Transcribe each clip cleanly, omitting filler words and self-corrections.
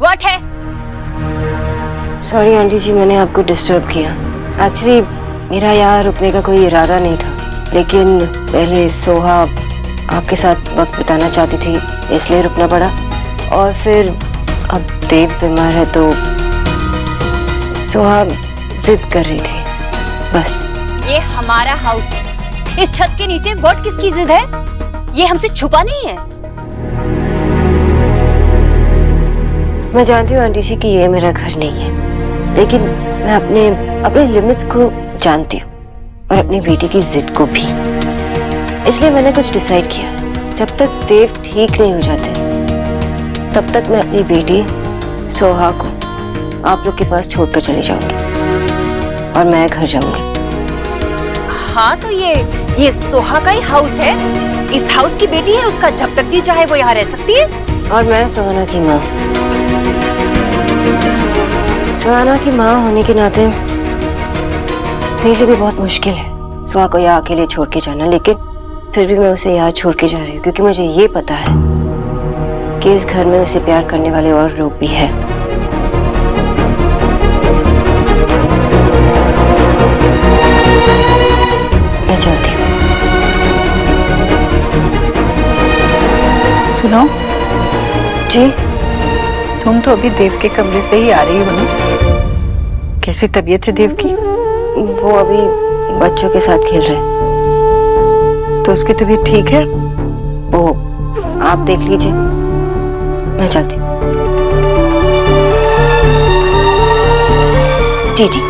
What है? Sorry aunty जी, मैंने आपको डिस्टर्ब किया। एक्चुअली मेरा यहाँ रुकने का कोई इरादा नहीं था, लेकिन पहले सोहा आपके साथ वक्त बिताना चाहती थी इसलिए रुकना पड़ा, और फिर अब देव बीमार है तो सोहा जिद कर रही थी, बस। ये हमारा हाउस है, इस छत के नीचे व्हाट किसकी जिद है? ये हमसे छुपा नहीं है। मैं जानती हूँ आंटी जी कि ये मेरा घर नहीं है, लेकिन मैं अपने लिमिट्स को जानती हूँ और अपनी बेटी की जिद को भी। इसलिए मैंने कुछ डिसाइड किया, जब तक देव ठीक नहीं हो जाते तब तक मैं अपनी बेटी सोहा को आप लोग के पास छोड़कर चली जाऊंगी और मैं घर जाऊंगी। हाँ तो ये सोहा का ही हाउस है, इस हाउस की बेटी है, उसका जब तक जी चाहे वो यहाँ रह सकती है। और मैं सुहाना की माँ, सुहाना की माँ होने के नाते मेरे लिए भी बहुत मुश्किल है सोहा को यहाँ अकेले छोड़ के जाना, लेकिन फिर भी मैं उसे यहाँ छोड़ के जा रही हूँ क्योंकि मुझे ये पता है कि इस घर में उसे प्यार करने वाले और लोग भी हैं। मैं चलती हूँ। सुनो जी? तुम तो अभी देव के कमरे से ही आ रही हो ना? कैसी तबीयत है देव की? वो अभी बच्चों के साथ खेल रहे हैं। तो उसकी तबीयत ठीक है? वो आप देख लीजिए, मैं चलती हूँ। जीजी,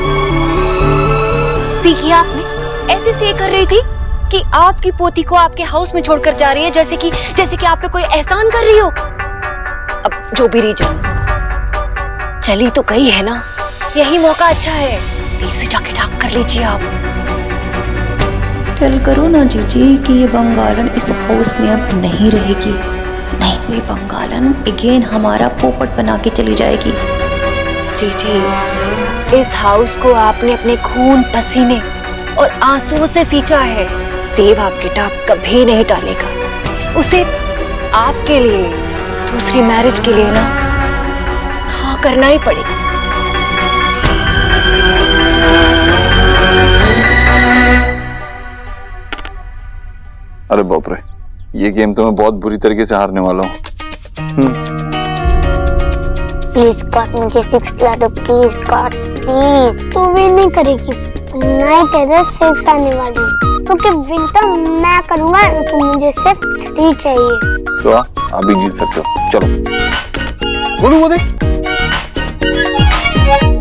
सीखिए आपने, ऐसे से कर रही थी कि आपकी पोती को आपके हाउस में छोड़कर जा रही है, जैसे कि आप पे कोई एहसान कर रही हो। अब जो भी रीजन, चली तो गई है ना, यही मौका अच्छा है, देव से जाके डाक कर लीजिए आप। टेल करो ना जीजी कि ये बंगालन इस हाउस में अब नहीं रहेगी, नहीं ये बंगालन अगेन हमारा पोपट बना के चली जाएगी। जीजी, इस हाउस को आपने अपने खून पसीने और आंसुओं से सींचा है, देव आपकी टाप कभी नहीं टालेगा। उसे आपके लिए दूसरी मैरिज के लिए ना हाँ करना ही पड़ेगा। अरे बाप रे, ये गेम तो मैं बहुत बुरी तरीके से हारने वाला हूँ। प्लीज गॉड मुझे 6 ला दो, प्लीज गॉड प्लीज। तू विन नहीं करेगी, नाइट है 6 आने वाली है, क्योंकि विन तो मैं करूंगा, क्योंकि मुझे सिर्फ 3 चाहिए। सोहा, आप भी जीत सकते हो, चलो। बोलो वो देख,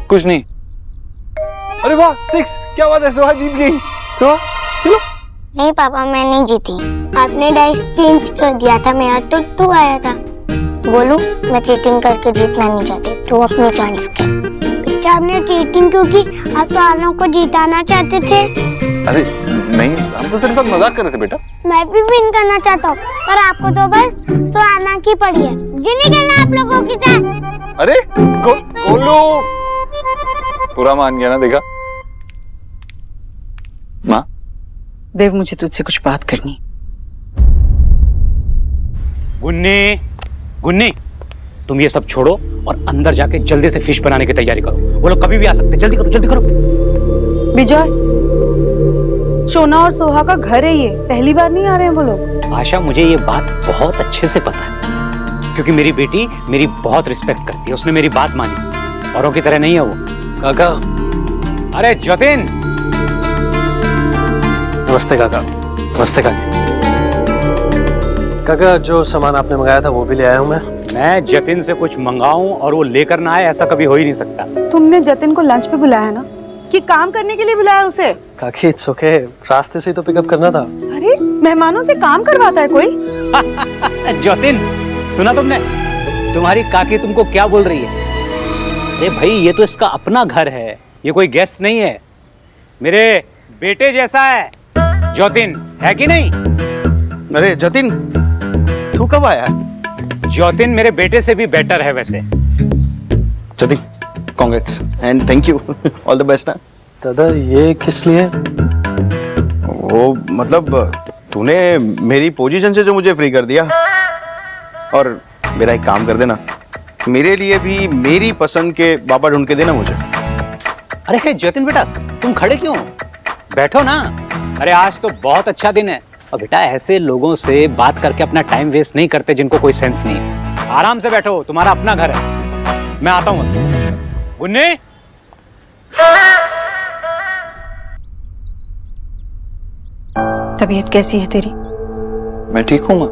कुछ नहीं। अरे वाह 6, क्या बात है, सोहा जीत गई। सोहा चलो। नहीं पापा, मैं नहीं जीती, आपने डाइस चेंज कर दिया था, मेरा तो 2 आया था। बोलू मैं चीटिंग करके जीतना नहीं चाहती, तू अपनी चांस कर। बेटा आपने चीटिंग क्यों की? आप सवालों को जिताना चाहते थे। अरे नहीं, हम तो तेरे साथ मजाक कर रहे थे बेटा। मैं भी विन करना चाहता हूँ, पर आपको तो बस सुहाना की पड़ी है। जी निकलना आप लोगों की साथ। अरे गोलू पूरा मान गया ना, देखा? माँ देव, मुझे तुझसे कुछ बात करनी। गुन्नी, गुन्नी, तुम ये सब छोड़ो और अंदर जाके जल्दी से फिश बनाने की तैयारी करो। वो लोग कभी भी आ सकते हैं, जल्दी करो, जल्दी करो। विजय, शोना और सोहा का घर है ये, पहली बार नहीं आ रहे हैं वो लोग। आशा, मुझे ये बात बहुत अच्छे से पता है, क्योंकि मेरी बेटी मेरी बहुत रिस्पेक्ट करती है, उसने मेरी बात मानी, औरों की तरह नहीं है वो। काका। अरे जतिन। नमस्ते काका। नमस्ते काका। काका, जो सामान आपने मंगाया था वो भी ले आया हूँ मैं जतिन से कुछ मंगाऊं और वो लेकर ना आए, ऐसा कभी हो ही नहीं सकता। तुमने जतिन को लंच पे बुलाया ना, कि काम करने के लिए बुलाया उसे? काकी इट्स ओके, रास्ते से ही तो पिकअप करना था। अरे मेहमानों से काम करवाता है कोई? जतिन, सुना तुमने? तुम्हारी काकी तुमको क्या बोल रही है? अरे भाई, ये तो इसका अपना घर है, ये कोई गेस्ट नहीं है, मेरे बेटे जैसा है जतिन, है कि नहीं? अरे जतिन, तू कब आया? जतिन मेरे बेटे से भी बेटर है वैसे। Jatin, congrats and thank you, all the best ना। दादा, ये किस लिए? वो मतलब तूने मेरी पोजीशन से जो मुझे फ्री कर दिया, और मेरा एक काम कर देना, मेरे लिए भी मेरी पसंद के बाबा ढूंढ के देना मुझे। अरे जतिन बेटा, तुम खड़े क्यों? बैठो ना। अरे आज तो बहुत अच्छा दिन है, और बेटा ऐसे लोगों से बात करके अपना टाइम वेस्ट नहीं करते जिनको कोई सेंस नहीं है। आराम से बैठो, तुम्हारा अपना घर है। मैं आता हूँ। गुन्नी, तबीयत कैसी है तेरी? मैं ठीक हूँ माँ,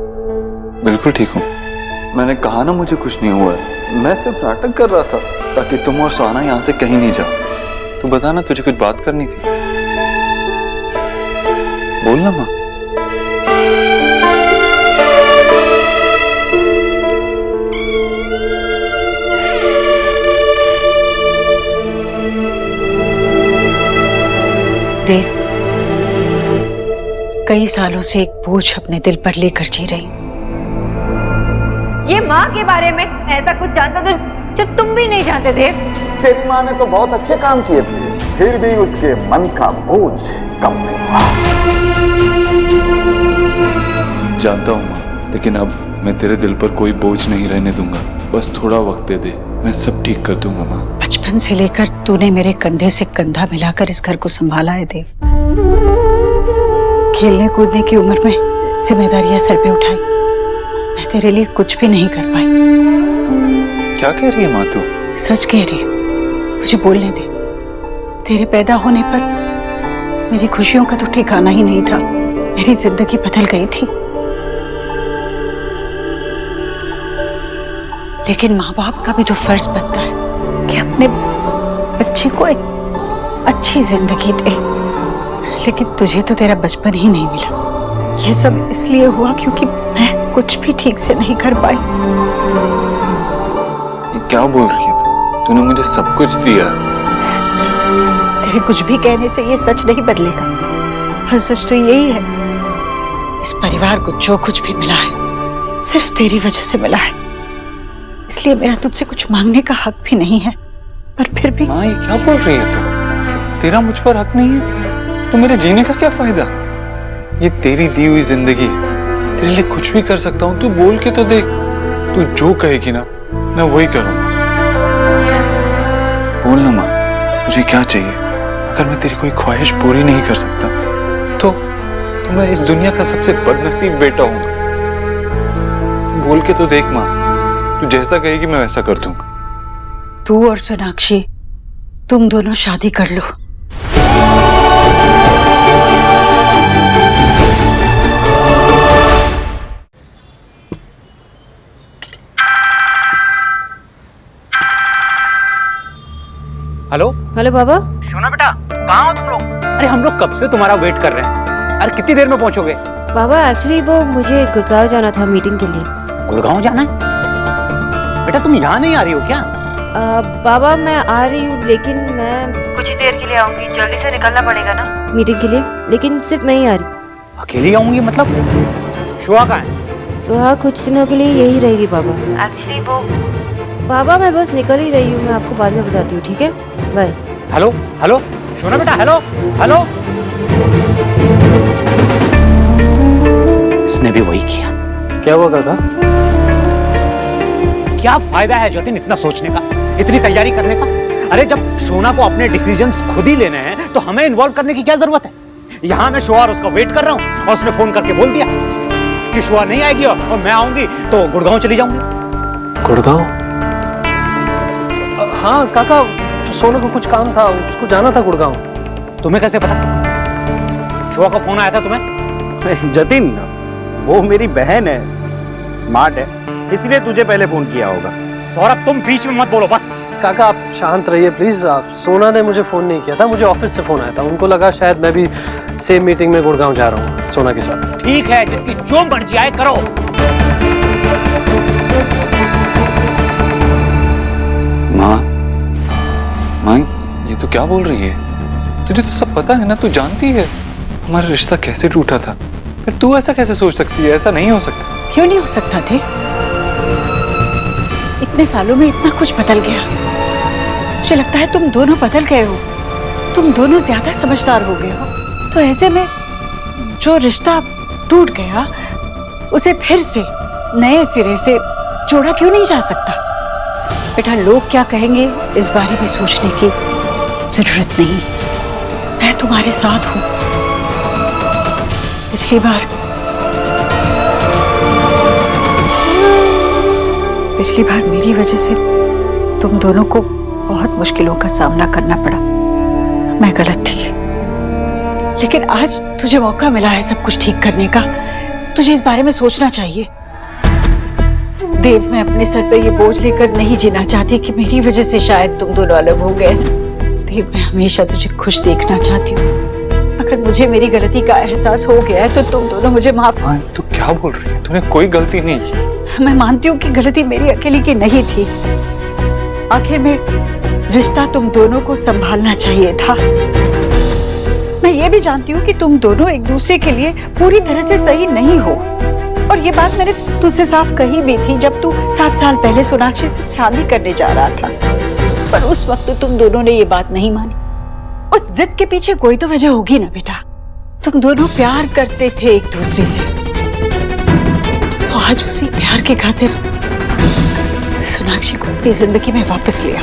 बिल्कुल ठीक हूँ। मैंने कहा ना मुझे कुछ नहीं हुआ है। मैं सिर्फ नाटक कर रहा था ताकि तुम और सुहाना यहाँ से कहीं नहीं जाओ। तू बता ना, तुझे कुछ बात करनी थी, बोल ना माँ। देव, कई सालों से एक बोझ अपने दिल पर लेकर जी रही हूं। ये माँ के बारे में ऐसा कुछ जानता तो जो तुम भी नहीं जानते थे। तेरी माँ ने तो बहुत अच्छे काम किए थे, फिर भी उसके मन का बोझ कम नहीं हुआ। जानता हूँ माँ, लेकिन अब मैं तेरे दिल पर कोई बोझ नहीं रहने दूंगा। बस थोड़ा वक्त दे दे, मैं सब ठीक कर दूंगा माँ। बचपन से लेकर तूने मेरे कंधे से कंधा मिलाकर इस घर को संभाला है देव। खेलने कूदने की उम्र में जिम्मेदारियां सर पे उठाई, मैं तेरे लिए कुछ भी नहीं कर पाई। क्या कह रही है माँ तू? सच कह रही हूँ, मुझे बोलने दे। तेरे पैदा होने पर मेरी खुशियों का तो ठिकाना ही नहीं था, मेरी जिंदगी बदल गई थी। लेकिन माँ बाप का भी तो फर्ज बनता है कि अपने बच्चे को एक अच्छी जिंदगी दे। लेकिन तुझे तो तेरा बचपन ही नहीं मिला। ये सब इसलिए हुआ क्योंकि मैं कुछ भी ठीक से नहीं कर पाई। ये क्या बोल रही है तू? तूने मुझे सब कुछ दिया। तेरे कुछ भी कहने से ये सच नहीं बदलेगा, और सच तो यही है, इस परिवार को जो कुछ भी मिला है सिर्फ तेरी वजह से मिला है। इसलिए मेरा तुझसे कुछ मांगने का हक भी नहीं है, पर फिर भी। माँ, ये क्या बोल रही है तू? तेरा मुझ पर हक नहीं है तो मेरे जीने का क्या फायदा? ये तेरी दी हुई जिंदगी है, तेरे लिए कुछ भी कर सकता हूँ। तू बोल के तो देख, तू जो कहेगी ना मैं वही करूँगा। बोल ना माँ, मुझे क्या चाहिए? अगर मैं तेरी कोई ख्वाहिश पूरी नहीं कर सकता तो मैं इस दुनिया का सबसे बदनसीब बेटा हूँ। बोल के तो देख माँ, तू जैसा कहेगी मैं वैसा कर दूंगा। तू और सोनाक्षी, तुम दोनों शादी कर लो। हेलो हेलो बाबा। सोना बेटा, कहाँ हो तुम लोग? अरे हम लोग कब से तुम्हारा वेट कर रहे हैं। अरे कितनी देर में पहुंचोगे? बाबा एक्चुअली वो मुझे गुड़गांव जाना था मीटिंग के लिए। गुड़गांव जाना है? बेटा तुम यहाँ नहीं आ रही हो क्या? बाबा मैं आ रही हूँ, लेकिन मैं कुछ ही देर के लिए आऊंगी। जल्दी से निकलना पड़ेगा ना मीटिंग के लिए, लेकिन सिर्फ मैं ही आ रही। अकेली आऊंगी मतलब? शुआ कहाँ है? सुहा कुछ दिनों के लिए यही रहेगी बाबा। एक्चुअली वो बाबा मैं बस निकल ही रही हूँ, मैं आपको बाद में बताती हूँ, ठीक है? बाय। हेलो हेलो सोना बेटा, हेलो हेलो। इसने भी वही किया। क्या हुआ काका? क्या फायदा है जतिन इतना सोचने का, इतनी तैयारी करने का? अरे जब सोना को अपने डिसीजंस खुद ही लेने हैं तो हमें इन्वॉल्व करने की क्या जरूरत है? यहाँ मैं शुआ और उसका वेट कर रहा हूँ और उसने फोन करके बोल दिया कि शुआ नहीं आएगी और मैं आऊंगी तो गुड़गांव चली जाऊंगी। गुड़गांव? हाँ काका, सोनू को कुछ काम था, उसको जाना था गुड़गांव। तुम्हें कैसे पता? शुआ का फोन आया था तुम्हें? जतिन, वो मेरी बहन है, स्मार्ट है, इसलिए तुझे पहले फोन किया होगा। सौरभ तुम बीच में मत बोलो बस। काका आप शांत रहिए प्लीज। आप सोना ने मुझे फोन नहीं किया था, मुझे ऑफिस से फोन आया था। उनको लगा शायद मैं भी सेम मीटिंग में गुड़गांव जा रहा हूँ सोना के साथ। ठीक है, जिसकी जो मर्जी आए करो। माँ, ये तो क्या बोल रही है? तुझे तो सब पता है ना, तू जानती है हमारा रिश्ता कैसे टूटा था। फिर तू ऐसा कैसे सोच सकती है? ऐसा नहीं हो सकता। क्यों नहीं हो सकता थे? इतने सालों में इतना कुछ बदल गया। मुझे लगता है तुम दोनों बदल गए हो, तुम दोनों ज्यादा समझदार हो गए हो। तो ऐसे में जो रिश्ता टूट गया उसे फिर से नए सिरे से जोड़ा क्यों नहीं जा सकता? बेटा लोग क्या कहेंगे इस बारे में सोचने की जरूरत नहीं। मैं तुम्हारे साथ हूं। पिछली बार मेरी वजह से तुम दोनों को बहुत मुश्किलों का सामना करना पड़ा। मैं गलत थी, लेकिन आज तुझे मौका मिला है सब कुछ ठीक करने का। तुझे इस बारे में सोचना चाहिए। देव, मैं अपने सर पर ये बोझ लेकर नहीं जीना चाहती कि मेरी वजह से शायद तुम दोनों अलग हो गए हैं। देव, मैं हमेशा तुझे खुश देखना चाहती हूँ। अगर मुझे मेरी गलती का एहसास हो गया है तो तुम दोनों मुझे माफ। हाँ, तू क्या बोल रही है? तूने कोई गलती नहीं की। मैं मानती हूँ कि गलती मेरी अकेली की नहीं थी। आखिर में रिश्ता तुम दोनों को संभालना चाहिए था। मैं ये भी जानती हूँ कि तुम दोनों एक दूसरे के लिए पूरी तरह से सही नहीं हो, और ये बात मैंने तुझसे साफ कही भी थी जब तू 7 साल पहले सोनाक्षी से शादी करने जा रहा था। पर उस वक्त तो तुम दोनों ने ये बात नहीं मानी। उस जिद के पीछे कोई तो वजह होगी ना बेटा। तुम दोनों प्यार करते थे एक दूसरे से, तो आज उसी प्यार के खातिर सोनाक्षी को अपनी जिंदगी में वापस लिया।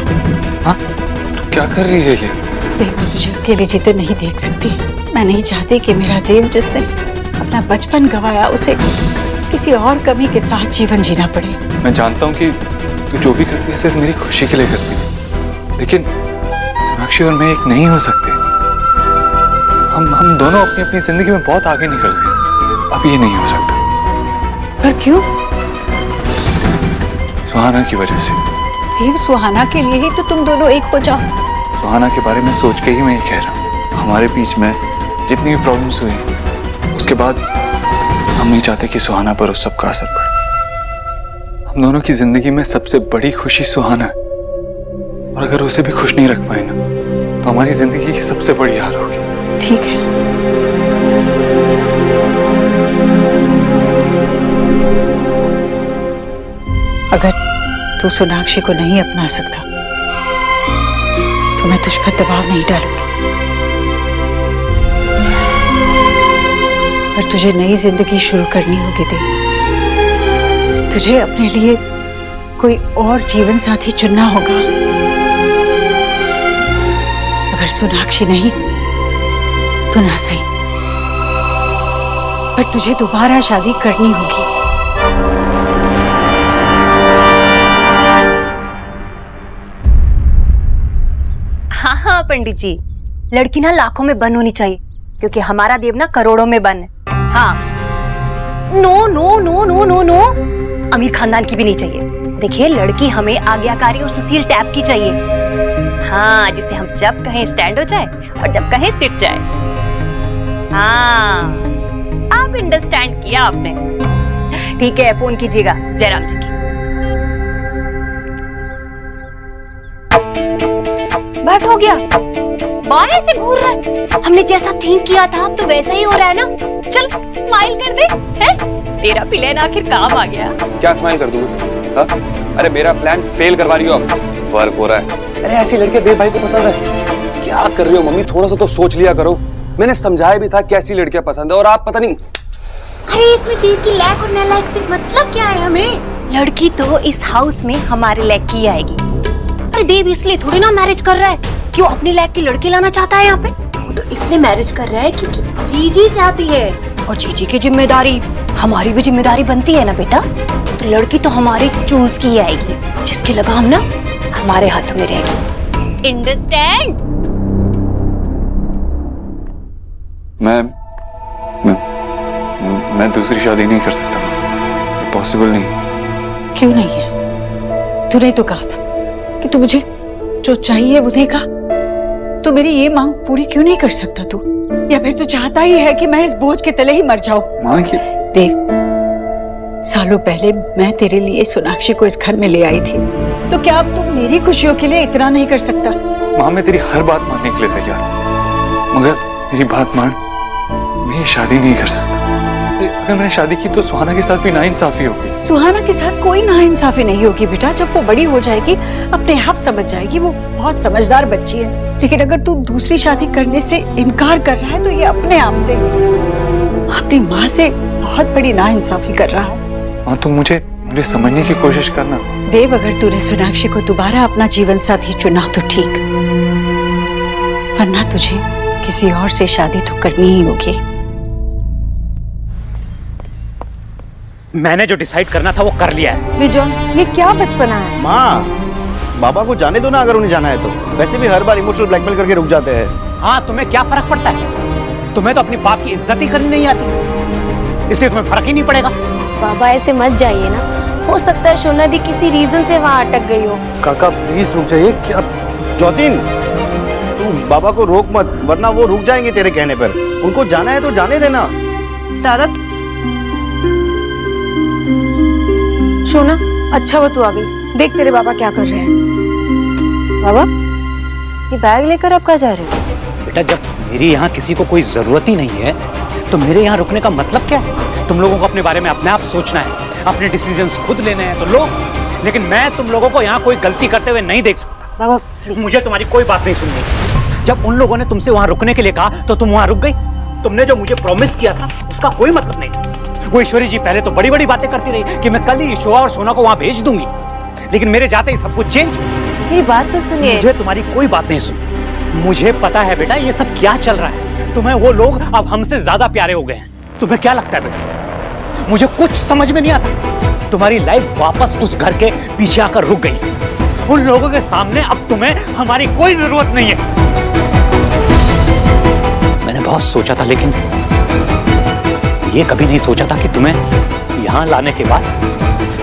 हाँ, तू क्या कर रही है ये? देव, मैं तुझे अकेले जीते नहीं देख सकती। मैं नहीं चाहती कि मेरा देव, जिसने अपना बचपन गंवाया, उसे किसी और कमी के साथ जीवन जीना पड़े। मैं जानता हूँ कि तू जो भी करती है सिर्फ मेरी खुशी के लिए करती है, लेकिन सोनाक्षी और मैं एक नहीं हो सकते। हम दोनों अपनी अपनी जिंदगी में बहुत आगे निकल गए। अब ये नहीं हो सकता। पर क्यों? सुहाना की वजह से। देव, सुहाना के लिए ही तो तुम दोनों एक हो जाओ। सुहाना के बारे में सोच के ही मैं ये कह रहा हूँ। हमारे बीच में जितनी भी प्रॉब्लम्स हुई, उसके बाद हम नहीं चाहते कि सुहाना पर उस सब का असर पड़े। हम दोनों की जिंदगी में सबसे बड़ी खुशी सुहाना है, और अगर उसे भी खुश नहीं रख पाए ना, तो हमारी जिंदगी की सबसे बड़ी हार होगी। ठीक है, अगर तू सोनाक्षी को नहीं अपना सकता तो मैं तुझ पर दबाव नहीं डालूंगी। पर तुझे नई जिंदगी शुरू करनी होगी देव। तुझे अपने लिए कोई और जीवन साथी चुनना होगा। अगर सोनाक्षी नहीं तो ना सही, पर तुझे दोबारा शादी करनी होगी। हाँ पंडित जी, लड़की ना लाखों में बन होनी चाहिए, क्योंकि हमारा देव ना करोड़ों में बन है। हाँ, no no no no no no, अमीर खानदान की भी नहीं चाहिए। देखिए, लड़की हमें आज्ञाकारी और सुशील टाइप की चाहिए। हाँ, जिसे हम जब कहें स्टैंड हो जाए और जब कहें सिट जाए। हाँ, आप अंडरस्टैंड किया आपने। ठीक है, फोन कीजिएगा जयराम जी की। बट हो गया, बाय ऐसे घूर रहा है। हमने जैसा थिंक किया था अब तो वैसा ही हो रहा है ना। चल स्माइल कर दे, है? तेरा प्लान आखिर काम आ गया। क्या स्माइल कर दूं? अरे मेरा प्लान फेल करवा रही हो आप। वर्क हो रहा है। अरे ऐसी लड़के देव भाई को पसंद है। क्या कर रही हो मम्मी? थोड़ा सा तो सोच लिया करो। मैंने समझाया भी था कैसी लड़कियां पसंद है, और आप पता नहीं। अरे इसमें देव की लैक और नलैक से मतलब क्या है हमें? लड़की तो इस हाउस में हमारे लैक की आएगी। अरे देव इसलिए थोड़ी ना मैरिज कर रहा है क्यों अपनी लैक की लड़की लाना चाहता है यहाँ पे। वो तो इसलिए मैरिज कर रहा है क्योंकि जीजी चाहती है, और जीजी की जिम्मेदारी हमारी भी जिम्मेदारी बनती है ना बेटा। तो लड़की तो हमारी चूज की आएगी, जिसकी लगाम ना हमारे हाथों में रहेगी। अंडरस्टैंड? मैं दूसरी शादी नहीं कर सकता। ये पॉसिबल नहीं। क्यों नहीं है? तूने तो कहा था कि तू मुझे जो चाहिए वो देगा। तो मेरी ये मांग पूरी क्यों नहीं कर सकता तू? या फिर तू चाहता ही है कि मैं इस बोझ के तले ही मर जाऊं? मां की देव, सालों पहले मैं तेरे लिए सोनाक्षी को इस घर में ले आई थी, तो क्या अब तू मेरी खुशियों के लिए इतना नहीं कर सकता? मां, मैं तेरी हर बात मानने के लिए तैयार, मगर मेरी बात मान, मैं ये शादी नहीं कर सकता। अगर मैंने शादी की तो सुहाना के साथ भी नाइंसाफी होगी। सुहाना के साथ कोई नाइंसाफी नहीं होगी बेटा। जब वो बड़ी हो जाएगी अपने आप समझ जाएगी। वो बहुत समझदार बच्ची है। लेकिन अगर तू दूसरी शादी करने से इनकार कर रहा है तो ये अपने आप से, अपनी माँ से बहुत बड़ी नाइंसाफी कर रहा है। माँ, तुम मुझे मुझे समझने की कोशिश करना। देव, अगर तूने सोनाक्षी को दोबारा अपना जीवन साथी चुना तो ठीक, वरना तुझे किसी और से शादी तो करनी ही होगी। मैंने जो डिसाइड करना था वो कर लिया है। विजय, ये क्या बचपना है? माँ, बाबा को जाने दो ना अगर उन्हें जाना है तो। वैसे भी हर बार इमोशनल ब्लैकमेल करके रुक जाते हैं। हाँ, तुम्हें क्या फर्क पड़ता है? तुम्हें तो अपनी बाप की इज्जत ही करनी नहीं आती, इसलिए तुम्हें फर्क ही नहीं पड़ेगा। बाबा ऐसे मत जाइए ना, हो सकता है शोना दी किसी रीजन से वहाँ अटक गई हो। काका प्लीज रुक जाइए। क्या ज्योतिन, तू बाबा को रोक मत, वरना वो रुक जाएंगे तेरे कहने पर। उनको जाना है तो जाने देना। दादा, शोना, अच्छा हुआ तू आ गई। देख तेरे बाबा क्या कर रहे हैं। बाबा, ये बैग लेकर आप कहाँ जा रहे हो? बेटा, जब मेरी यहाँ किसी को कोई जरूरत ही नहीं है तो मेरे यहाँ रुकने का मतलब क्या है? तुम लोगों को अपने बारे में अपने आप सोचना है, अपने डिसीजंस खुद लेने हैं तो लो, लेकिन मैं तुम लोगों को यहाँ कोई गलती करते हुए नहीं देख सकता। बाबा प्लीज। मुझे तुम्हारी कोई बात नहीं सुननी। जब उन लोगों ने तुमसे वहाँ रुकने के लिए कहा तो तुम वहाँ रुक गई। तुमने जो मुझे प्रॉमिस किया था उसका कोई मतलब नहीं। वो ईश्वरी जी पहले तो बड़ी बड़ी बातें करती रही कि मैं कल ही ईश्वर और सोना को वहाँ भेज दूंगी, लेकिन मेरे जाते ही सब कुछ चेंज। मेरी बात तो सुनिए। मुझे तुम्हारी कोई बात नहीं सुनी। मुझे पता है बेटा ये सब क्या चल रहा है। तुम्हें वो लोग अब हमसे ज्यादा प्यारे हो गए हैं। तुम्हें क्या लगता है बेटा? मुझे कुछ समझ में नहीं आता। तुम्हारी लाइफ वापस उस घर के पीछे आकर रुक गई। उन लोगों के सामने अब तुम्हें हमारी कोई जरूरत नहीं है। मैंने बहुत सोचा था, लेकिन ये कभी नहीं सोचा था कि तुम्हें यहाँ लाने के बाद,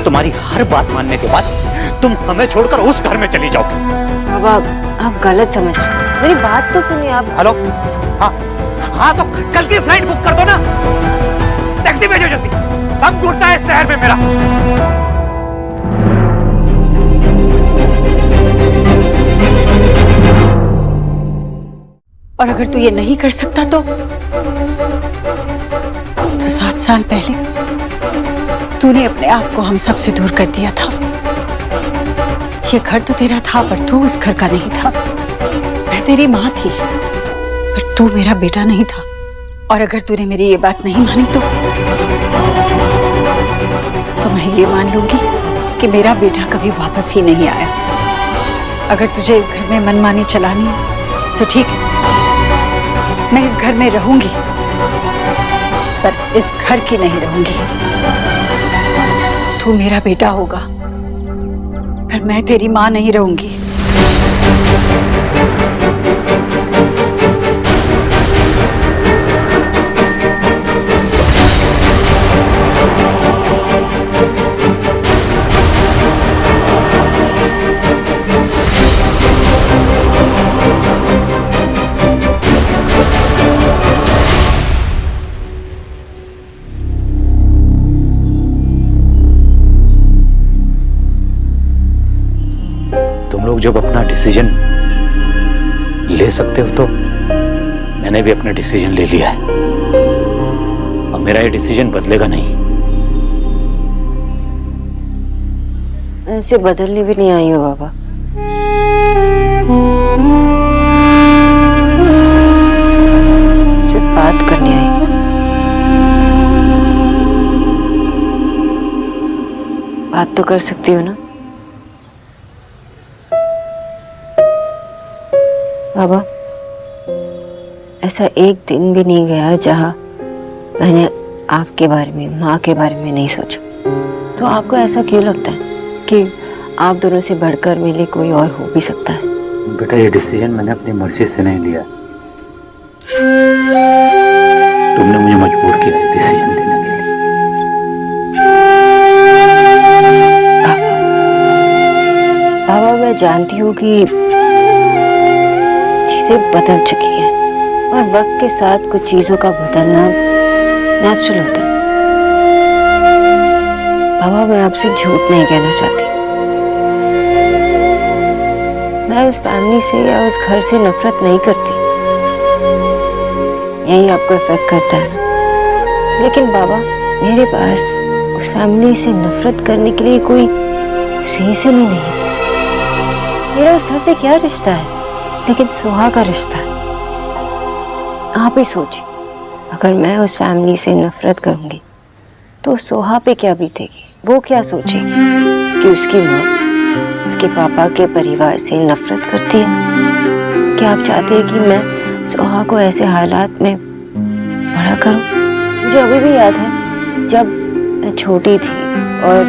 तुम्हारी हर बात मानने के बाद तुम हमें छोड़कर उस घर में चली जाओगे। बाबा आप गलत समझ रहे हैं। मेरी बात तो सुनिए आप। हेलो, हाँ हाँ, तो कल की फ्लाइट बुक कर दो ना। टैक्सी भेजो जल्दी, दम घुटता है इस शहर में मेरा। और अगर तू ये नहीं कर सकता तो 7 साल पहले तूने अपने आप को हम सब से दूर कर दिया था। ये घर तो तेरा था पर तू उस घर का नहीं था। मैं तेरी माँ थी पर तू मेरा बेटा नहीं था। और अगर तूने मेरी ये बात नहीं मानी तो मैं ये मान लूंगी कि मेरा बेटा कभी वापस ही नहीं आया। अगर तुझे इस घर में मनमानी चलानी है तो ठीक है, मैं इस घर में रहूंगी पर इस घर की नहीं रहूंगी। तू मेरा बेटा होगा पर मैं तेरी माँ नहीं रहूंगी। लोग जब अपना डिसीजन ले सकते हो तो मैंने भी अपना डिसीजन ले लिया है। अब मेरा ये डिसीजन बदलेगा नहीं। ऐसे बदलने भी नहीं आई हो बाबा। सिर्फ बात करने आई। बात तो कर सकती हो ना बाबा। ऐसा एक दिन भी नहीं गया जहां मैंने आपके बारे में, माँ के बारे में नहीं सोचा। तो आपको ऐसा क्यों लगता है कि आप दोनों से बढ़कर मेरे लिए कोई और हो भी सकता है? बेटा ये डिसीजन मैंने अपनी मर्जी से नहीं लिया, तुमने मुझे मजबूर किया है डिसीजन लेने के लिए। बाबा मैं जानती हूँ कि चीजें बदल चुकी हैं और वक्त के साथ कुछ चीजों का बदलना नेचुरल होता है। बाबा मैं आपसे झूठ नहीं कहना चाहती। मैं उस फैमिली से या उस घर से नफरत नहीं करती। यही आपको इफेक्ट करता है ना। लेकिन बाबा मेरे पास उस फैमिली से नफरत करने के लिए कोई रीजन ही नहीं। मेरा उस घर से क्या रिश्ता है, लेकिन सुहा का रिश्ता है। आप ही सोचिए, अगर मैं उस फैमिली से नफरत करूंगी तो सुहा पे क्या बीतेगी, वो क्या सोचेगी कि उसकी माँ उसके पापा के परिवार से नफरत करती है? क्या आप चाहते हैं कि मैं सोहा को ऐसे हालात में बड़ा करूं? मुझे अभी भी याद है जब मैं छोटी थी और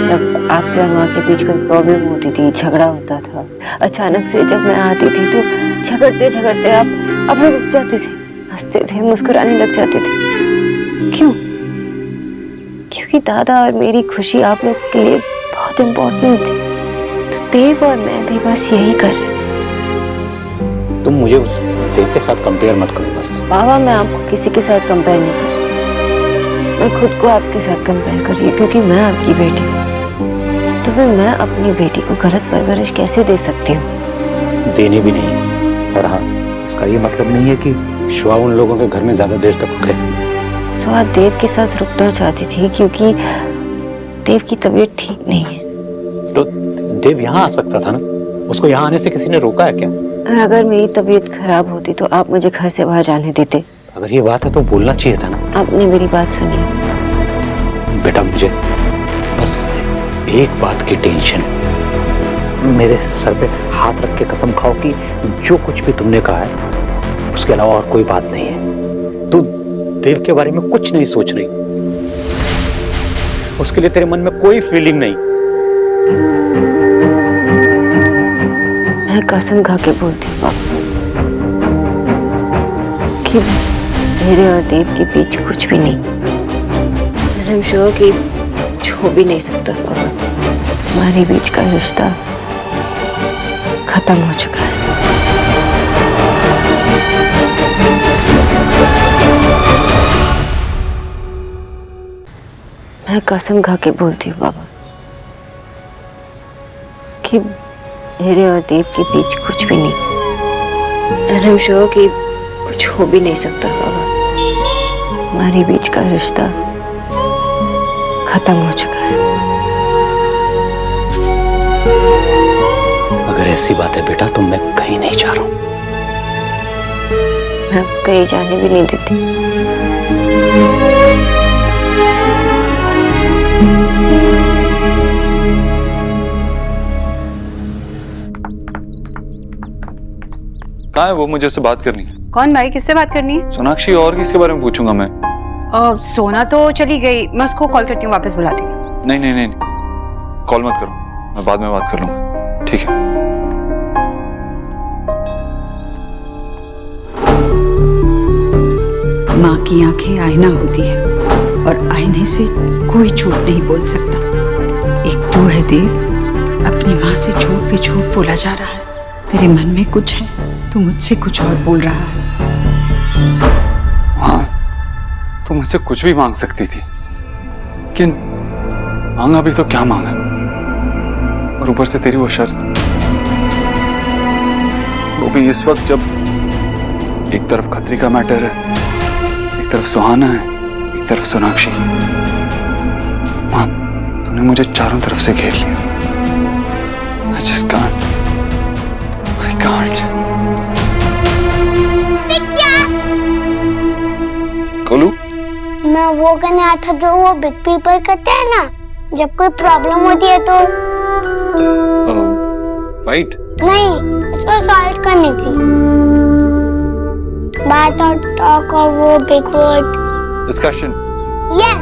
जब आपके और माँ के बीच कोई प्रॉब्लम होती थी, झगड़ा होता था, अचानक से जब मैं आती थी तो झगड़ते झगड़ते आप लोग रुक जाते थे, हंसते थे, मुस्कुराने लग जाते थे। क्यों? क्योंकि दादा और मेरी खुशी आप लोग के लिए बहुत इम्पोर्टेंट थी। तो देव और मैं भी बस यही कर रहे। तुम मुझे उस देव के साथ कंपेयर मत करो बस। बाबा, मैं आपको किसी के साथ कंपेयर नहीं कर रही, मैं खुद को आपके साथ कंपेयर कर रही हूँ, क्योंकि मैं आपकी बेटी हूँ। तो फिर मैं अपनी बेटी को गलत परवरिश कैसे दे सकती हूँ? देने भी नहीं। और हाँ, इसका ये मतलब नहीं है कि शुआ उन लोगों के घर में ज्यादा देर तक रुके। शुआ देव के साथ रुकना चाहती थी क्योंकि देव की तबीयत ठीक नहीं है। तो देव यहाँ आ सकता था ना, उसको यहाँ आने से किसी ने रोका है क्या? अगर मेरी तबीयत खराब होती तो आप मुझे घर से बाहर जाने देते। अगर ये बात है तो बोलना चाहिए था ना। आपने मेरी बात सुनी। बेटा, मुझे बस एक बात की टेंशन है। मेरे सर पे हाथ रख के कसम खाओ कि जो कुछ भी तुमने कहा है उसके अलावा और कोई बात नहीं है। तू देव के बारे में कुछ नहीं सोच रही, उसके लिए तेरे मन में कोई फीलिंग नहीं। मैं कसम खा के बोलती हूँ पापा कि मेरे और देव के बीच कुछ भी नहीं। आई एम श्योर कि हो भी नहीं सकता पापा। हमारे बीच का रिश्ता खत्म हो चुका है। मैं कसम खा के बोलती हूँ पापा कि मेरे और देव के बीच कुछ भी नहीं। एंड आई एम श्योर कि कुछ हो भी नहीं सकता पापा। हमारे बीच का रिश्ता खत्म हो चुका है। अगर ऐसी बात है बेटा तो मैं कहीं नहीं जा रहा हूं। मैं कहीं जाने भी नहीं देती। कहाँ है वो? मुझे उससे बात करनी है। कौन भाई, किससे बात करनी है? सोनाक्षी, और किसके बारे में पूछूंगा मैं? सोना तो चली गई, मैं उसको कॉल करती हूँ, वापस बुलाती हूँ। नहीं नहीं नहीं, कॉल मत करो, मैं बाद में बात कर लूंगा, ठीक है? माँ की आंखें आईना होती है और आईने से कोई झूठ नहीं बोल सकता। एक तू है देव, अपनी माँ से झूठ पे झूठ बोला जा रहा है। तेरे मन में कुछ है, तू मुझसे कुछ और बोल रहा है। हाँ, तू मुझसे कुछ भी मांग सकती थी, लेकिन मांगा भी तो क्या मांगा? और ऊपर से तेरी वो शर्त, वो भी इस वक्त जब एक तरफ खतरी का मैटर है, एक तरफ सुहाना है, एक तरफ सोनाक्षी। माँ, तूने मुझे चारों तरफ से घेर लिया। I just can't. I can't. Golu, मैं वो करने आया था जो वो बिग पीपल करते हैं ना, जब कोई प्रॉब्लम होती है तो। फाइट? नहीं, उसको सॉल्व करनी थी। बात और टॉक और वो big word discussion. Yes,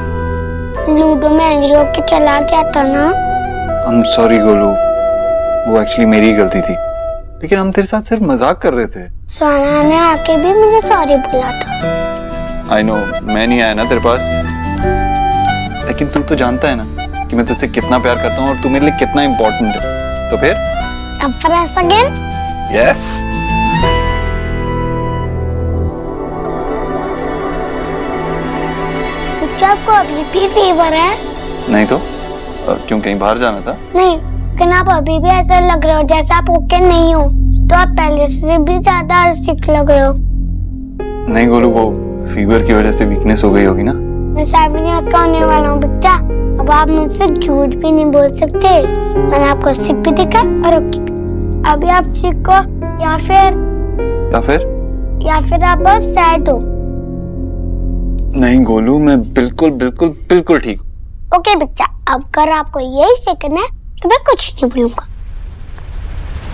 ludo में एंग्री होके चला गया था ना। आई एम सॉरी गोलू, वो एक्चुअली मेरी गलती थी, लेकिन हम तेरे साथ सिर्फ मजाक कर रहे थे। सोना ने आके भी मुझे सॉरी बोला था। आई नो, मैं नहीं आया ना तेरे पास, लेकिन तू तो जानता है ना कि मैं तुझसे कितना प्यार करता हूँ और तू मेरे लिए कितना इम्पोर्टेंट है। तो फिर अब फ्रेंड्स अगेन? यस। बच्चा को अभी भी फीवर है? नहीं तो क्यों, कहीं बाहर जाना था? नहीं, लेकिन आप अभी भी ऐसा लग रहे हो जैसे आप ओके नहीं हो। तो आप पहले से भी ज्यादा सिक लग रहे हो। नहीं गोलू, वो फीवर की वजह से वीकनेस हो गई होगी ना। मैं 7 इयर्स का होने वाला हूँ बच्चा। अब आप मुझसे झूठ भी नहीं बोल सकते। मैंने आपको सिक भी दिखा और ओके भी। अभी आप सिक हो या फिर आप बहुत सैड हो। नहीं गोलू, मैं बिल्कुल बिल्कुल बिल्कुल ठीक। ओके बच्चा, अब अगर आपको यही सीखना है तो मैं कुछ नहीं बोलूंगा।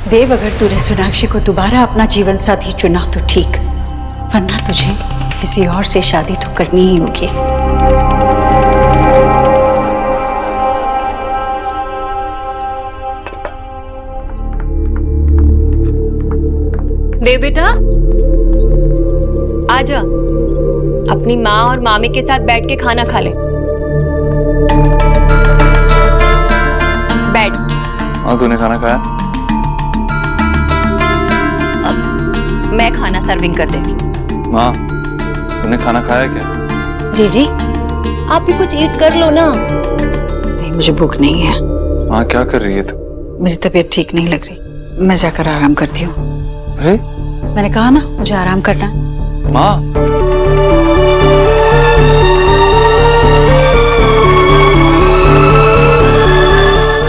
देव, अगर तूने सोनाक्षी को दोबारा अपना जीवन साथी चुना तो ठीक, वरना तुझे किसी और से शादी तो करनी ही होगी। देव बेटा, आजा, अपनी माँ और मामी के साथ बैठ के खाना खा ले। बैठ। हाँ, तूने खाना खाया? मैं खाना सर्विंग कर देती हूँ। माँ, तूने खाना खाया क्या? जीजी, आप भी कुछ ईट कर लो ना। नहीं, मुझे भूख नहीं है। माँ, क्या कर रही है तू? मेरी तबीयत ठीक नहीं लग रही, मैं जाकर आराम करती हूँ। अरे, मैंने कहा ना, मुझे आराम करना है। माँ,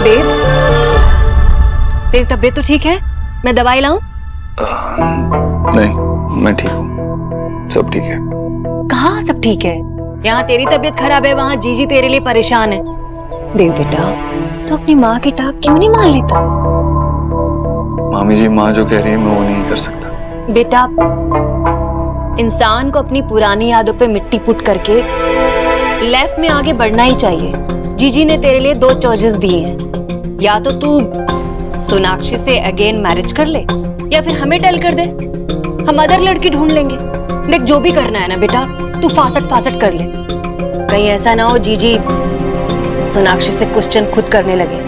देव, तेरी तबीयत तो ठीक है? मैं दवाई लाऊं? नहीं, मैं ठीक हूँ, सब ठीक है। कहाँ सब ठीक है? यहाँ तेरी तबीयत खराब है, वहाँ जीजी तेरे लिए परेशान है। देव बेटा, तू अपनी माँ की टाप क्यों नहीं मान लेता? मामी जी, माँ जो कह रही है मैं वो नहीं कर सकता। बेटा, इंसान को अपनी पुरानी यादों पे मिट्टी पुट करके लेफ्ट में आगे बढ़ना ही चाहिए। जीजी ने तेरे लिए 2 चॉइसेस दिए हैं, या तो तू सोनाक्षी से अगेन मैरिज कर ले या फिर हमें टेल कर दे, हम अदर लड़की ढूंढ लेंगे। देख, जो भी करना है ना बेटा, तू फासट कर ले। कहीं ऐसा ना हो जीजी सोनाक्षी से क्वेश्चन खुद करने लगे।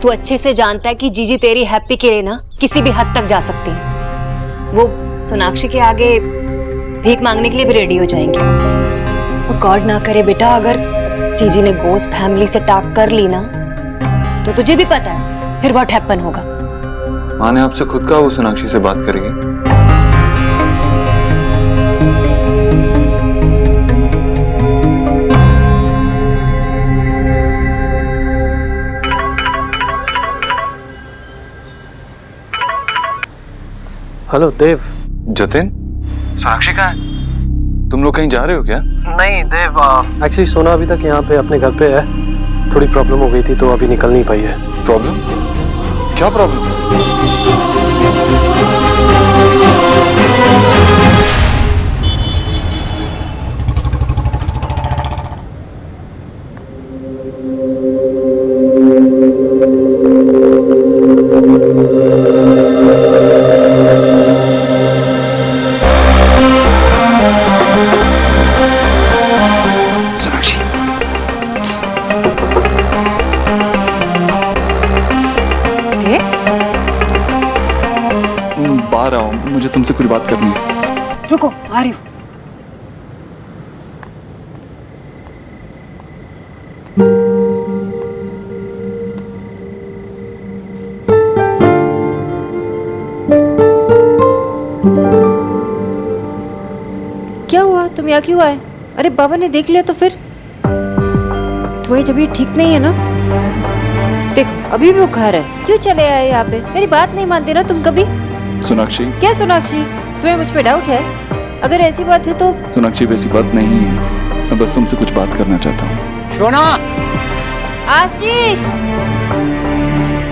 तू अच्छे से जानता है कि जीजी तेरी हैप्पी के लिए ना किसी भी हद तक जा सकती है। वो सोनाक्षी के आगे भीख मांगने के लिए भी रेडी हो जाएंगे। और गॉड ना करे बेटा, अगर जीजी ने बोस फैमिली से टाक कर ली ना, तो तुझे भी पता है फिर व्हाट हैपन होगा। माँ ने आपसे खुद कहा वो सोनाक्षी से बात करेगी। हेलो देव। जतिन, सोनाक्षी कहाँ है? तुम लोग कहीं जा रहे हो क्या? नहीं देव, एक्चुअली सोना अभी तक यहाँ पे अपने घर पे है। थोड़ी प्रॉब्लम हो गई थी तो अभी निकल नहीं पाई है। प्रॉब्लम? क्या प्रॉब्लम? बाहर आओ, मुझे तुमसे कुछ बात करनी है। रुको, आ रही हूँ। क्या हुआ? तुम यहाँ क्यों आए? अरे बाबा ने देख लिया तो फिर? तुम्हारी तबीयत ठीक नहीं है ना? देखो, अभी भी बुखार है। क्यों चले आए यहाँ पे? मेरी बात नहीं मानते ना तुम कभी? सोनाक्षी। क्या सोनाक्षी? तुम्हें मुझ पे डाउट है? अगर ऐसी बात है तो सोनाक्षी, वैसी बात नहीं है, मैं बस तुमसे कुछ बात करना चाहता हूँ। सोना! आशीष!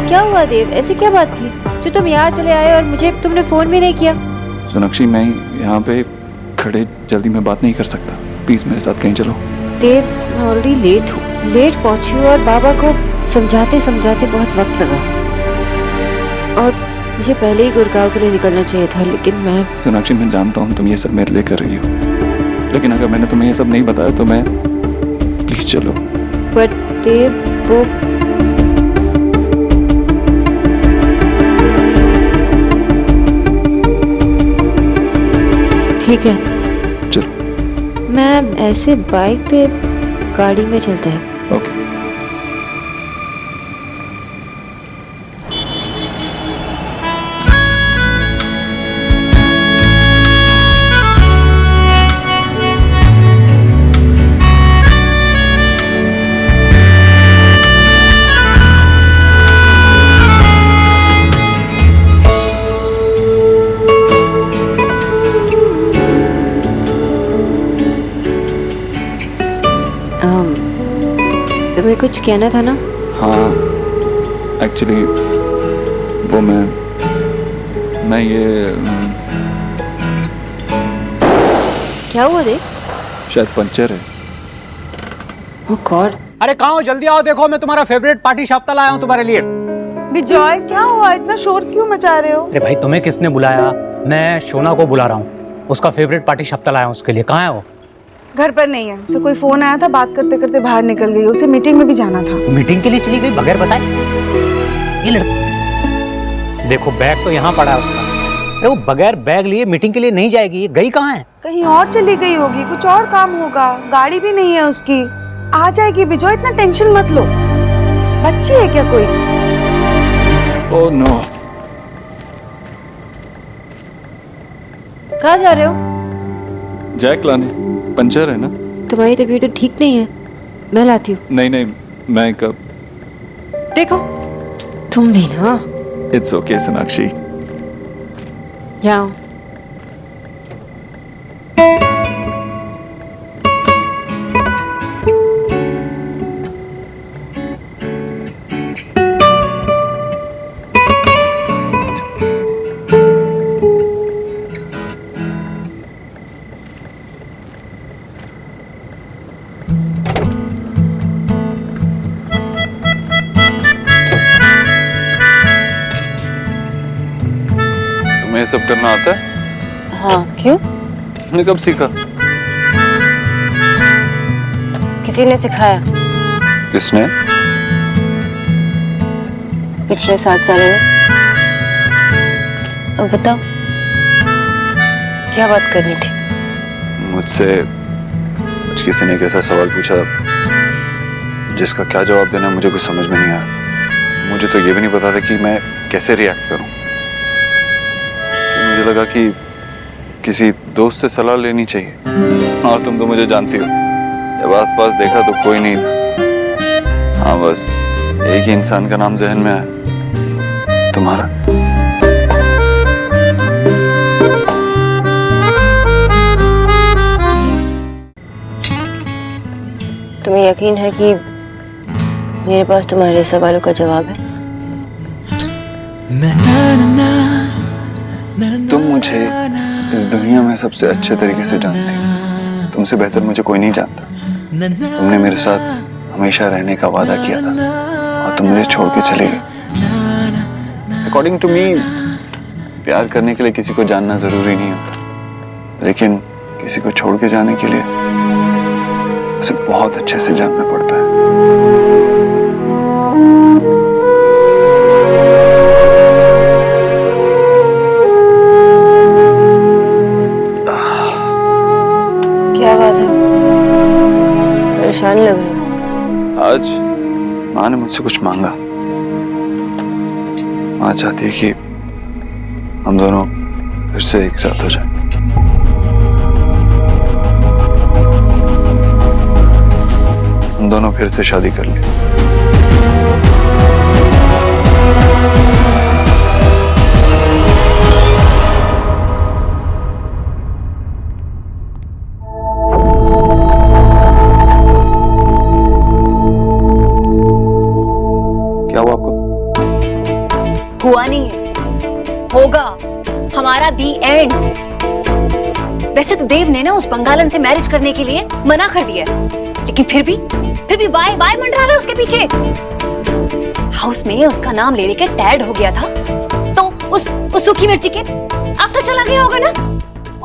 क्या हुआ देव? ऐसी क्या बात थी जो तुम यहाँ चले आए और मुझे तुमने फोन भी नहीं किया? सोनाक्षी, मैं यहाँ पे खड़े जल्दी में बात नहीं कर सकता, प्लीज मेरे साथ कहीं चलो। देव, मैं ऑलरेडी लेट हूँ, लेट पहुँची हूँ और बाबा को समझाते समझाते बहुत वक्त लगा और मुझे पहले ही गुड़गांव के लिए निकलना चाहिए था, लेकिन मैं... सोनाक्षी, मैं जानता हूँ तुम ये सब मेरे लिए कर रही हो, लेकिन अगर मैंने तुम्हें ये सब नहीं बताया तो मैं... प्लीज चलो। बट देव, वो... ठीक है, चलो। मैं ऐसे बाइक पे गाड़ी में चलते हैं। ओके। तुम्हें कुछ कहना था ना? हाँ, एक्चुअली वो मैं ये क्या हुआ देव? शायद पंचर है। ओह गॉड। अरे कहाँ हो, जल्दी आओ, देखो मैं तुम्हारा फेवरेट पार्टी शाफ्ता लाया हूँ तुम्हारे लिए। विजय क्या हुआ, इतना शोर क्यों मचा रहे हो? अरे भाई तुम्हें किसने बुलाया? मैं शोना को बुला रहा हूँ, उसका फेवरेट पार्टी शाफ्ता लाया हूँ उसके लिए। कहाँ है वो? घर पर नहीं है, उसे कोई फोन आया था, बात करते करते बाहर निकल गई, उसे मीटिंग में भी जाना था। मीटिंग के लिए चली गई बगैर बताए? ये लड़का देखो, बैग तो यहाँ पड़ा है उसका। अरे वो बगैर बैग लिए मीटिंग के लिए नहीं जाएगी, ये गई कहाँ है? कहीं और चली गई होगी, कुछ और काम होगा, गाड़ी भी नहीं है उसकी। आ जाएगी विजय, इतना टेंशन मत लो। बच्ची है क्या कोई? Oh no. कहाँ जा रहे हो? जैक लाने, पंचर है ना। तुम्हारी तबीयत तो ठीक नहीं है, मैं लाती हूँ। नहीं, मैं कब। देखो तुम भी ना। It's okay Sonakshi. जाओ। तुम्हें ये सब करना आता है? हाँ, क्यों? तुमने कब सीखा? किसी ने सिखाया। किसने? पिछले 7 सालों में। अब बताओ क्या बात करनी थी? मुझसे आज किसी ने एक ऐसा सवाल पूछा जिसका क्या जवाब देना मुझे कुछ समझ में नहीं आया। मुझे तो ये भी नहीं पता था कि मैं कैसे रिएक्ट करूं। मुझे लगा कि किसी दोस्त से सलाह लेनी चाहिए, और तुम तो मुझे जानती हो, जब आसपास देखा तो कोई नहीं था। हाँ, बस एक ही इंसान का नाम जहन में आया, तुम्हारा। तुम्हें यकीन है कि मेरे पास तुम्हारे सवालों का जवाब है? तुम मुझे इस दुनिया में सबसे अच्छे तरीके से जानती हो। तुमसे बेहतर मुझे कोई नहीं जानता। तुमने मेरे साथ हमेशा रहने का वादा किया था और तुम मुझे छोड़ के चले गए। अकॉर्डिंग टू मी, प्यार करने के लिए किसी को जानना जरूरी नहीं होता, लेकिन किसी को छोड़ के जाने के लिए उसे बहुत अच्छे से जानना पड़ता है। क्या बात है, परेशान लग रही हो? आज माँ ने मुझसे कुछ मांगा। माँ चाहती है कि हम दोनों फिर से एक साथ हो जाएं। हम दोनों फिर से शादी कर लें। क्या हुआ आपको? हुआ नहीं है, होगा हमारा दी एंड। वैसे तो देव ने ना उस बंगालन से मैरिज करने के लिए मना कर दिया, लेकिन फिर भी बाय बाय मंडरा रहा है उसके पीछे। हाउस में उसका नाम ले लेकर टैड हो गया था, तो उस सूखी मिर्ची के आफ्टर चला गया होगा ना।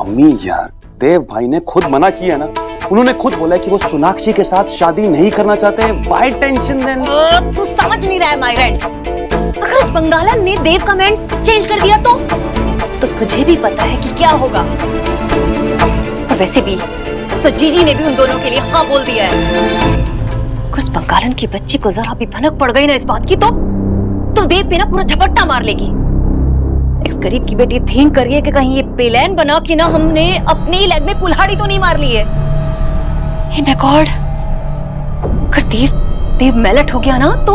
अम्मी यार, देव भाई ने खुद मना किया ना। उन्होंने खुद बोला कि वो सोनाक्षी के साथ शादी नहीं करना चाहते हैं। Why tension then? तू समझ नहीं रहा है माइग्रेंट। अगर उस बंगालन ने देव का माइंड चेंज कर दिया तो तुझे भी पता है कि क्या होगा। और वैसे भी तो जीजी ने भी उन दोनों के लिए हाँ बोल दिया है। अगर उस बंगालन की बच्ची को जरा भी भनक पड़ गई ना इस बात की तो देव पे ना पूरा झपट्टा मार लेगी। इस गरीब की बेटी थिंक करिए कि कहीं ये प्लान बना कि ना हमने अपने ही लेग में कुल्हाड़ी तो नहीं मार ली है। हे माय गॉड, अगर देव मेलट हो गया ना तो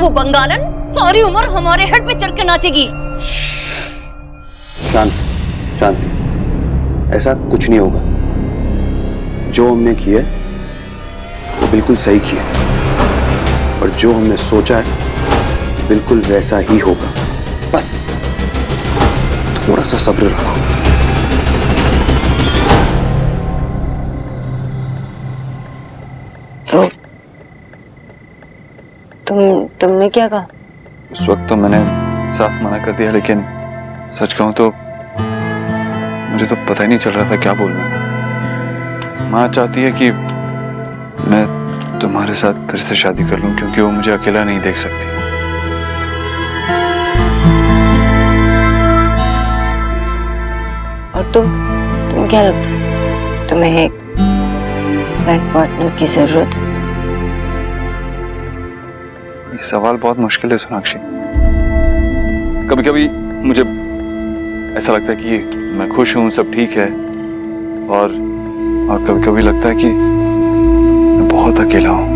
वो बंगालन सारी उम्र हमारे हेड पे चढ़ के नाचेगी। शांति, ऐसा कुछ नहीं होगा। जो हमने किया वो बिल्कुल सही किया। और जो हमने सोचा है बिल्कुल वैसा ही होगा। बस थोड़ा सा सब्र रखो। तो तुमने क्या कहा? उस वक्त तो मैंने साफ मना कर दिया, लेकिन सच कहूं तो मुझे तो पता ही नहीं चल रहा था क्या बोलना है। माँ चाहती है कि मैं तुम्हारे साथ फिर से शादी कर लूं, क्योंकि वो मुझे अकेला नहीं देख सकती। और तुम क्या लगता है, तुम्हें एक लाइफ पार्टनर की जरूरत है? ये सवाल बहुत मुश्किल है सोनाक्षी। कभी कभी मुझे ऐसा लगता है कि मैं खुश हूं, सब ठीक है, और कभी कभी लगता है कि मैं बहुत अकेला हूं।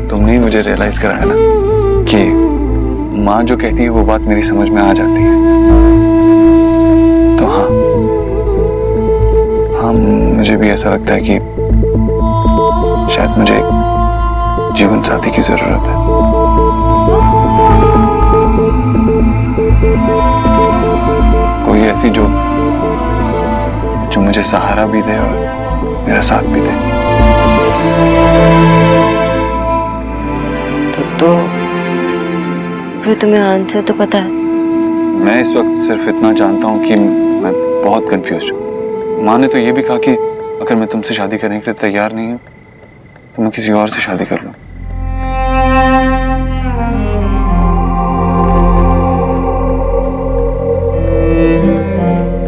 तुमने ही मुझे रियलाइज कराया ना कि माँ जो कहती है वो बात मेरी समझ में आ जाती है। तो हाँ, मुझे भी ऐसा लगता है कि शायद मुझे एक जीवन साथी की जरूरत है। कोई ऐसी जो मुझे सहारा भी दे और मेरा साथ भी दे। तो फिर तुम्हें आंसर तो पता है? मैं इस वक्त सिर्फ इतना जानता हूँ कि मैं बहुत कंफ्यूज हूँ। माँ ने तो ये भी कहा कि अगर मैं तुमसे शादी करने के लिए तैयार नहीं हूँ तो मैं किसी और से शादी कर लूँ।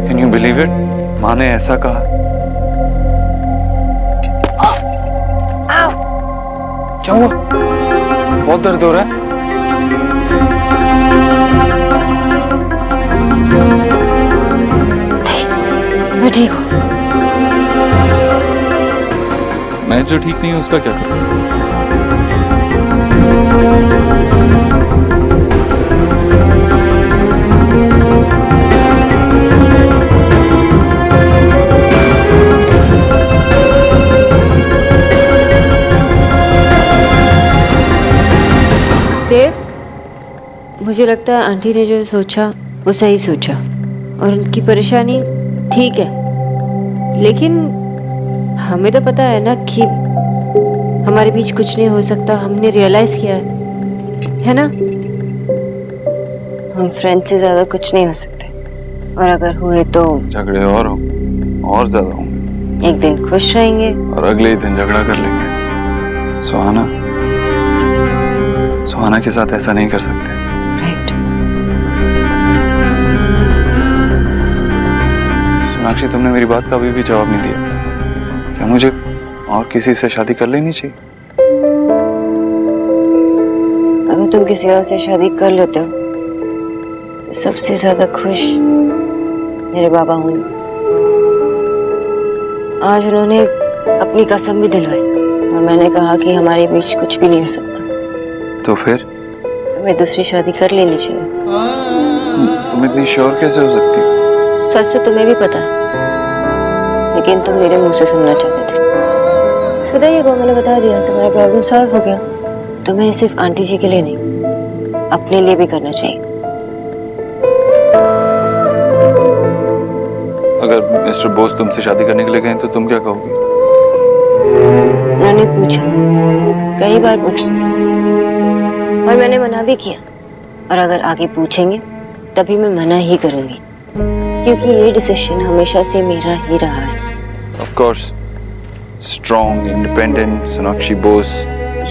Can you believe it? माँ ने ऐसा कहा। क्या हुआ? बहुत दर्द हो रहा है? मैं ठीक हूँ। मैं जो ठीक नहीं हूँ उसका क्या करूँ? देव, मुझे लगता है आंटी ने जो सोचा वो सही सोचा, और उनकी परेशानी ठीक है, लेकिन हमें तो पता है ना कि हमारे बीच कुछ नहीं हो सकता। हमने रियलाइज किया है ना? हम फ्रेंड से ज्यादा कुछ नहीं हो सकते, और अगर हुए तो झगड़े और ज्यादा होंगे। एक दिन खुश रहेंगे और अगले ही दिन झगड़ा कर लेंगे। सुहाना के साथ ऐसा नहीं कर सकते। राइट। सोनाक्षी, तुमने मेरी बात का अभी भी जवाब नहीं दिया। क्या मुझे और किसी से शादी कर लेनी चाहिए? अगर तुम किसी और से शादी कर लेते हो तो सबसे ज्यादा खुश मेरे बाबा होंगे। आज उन्होंने अपनी कसम भी दिलवाई, और मैंने कहा कि हमारे बीच कुछ भी नहीं हो सकता। तो फिर तुम्हें दूसरी शादी कर लेनी चाहिए। तुम इतनी श्योर कैसे हो सकती हो? सच तो तुम्हें भी पता है, लेकिन तुम मेरे मुंह से सुनना चाहते थे। सदा ये मैंने बता दिया, तुम्हारा प्रॉब्लम सॉल्व हो गया। तुम्हें सिर्फ आंटी जी के लिए नहीं, अपने लिए भी करना चाहिए। अगर मिस्टर बोस तुमसे शादी करने के लिए कहें तो तुम क्या कहोगी? उन्होंने पूछा, कई बार पूछा, और मैंने मना भी किया, और अगर आगे पूछेंगे तभी मैं मना ही करूंगी, क्योंकि ये डिसीजन हमेशा से मेरा ही रहा है। Of course, strong, independent Sonakshi Bose.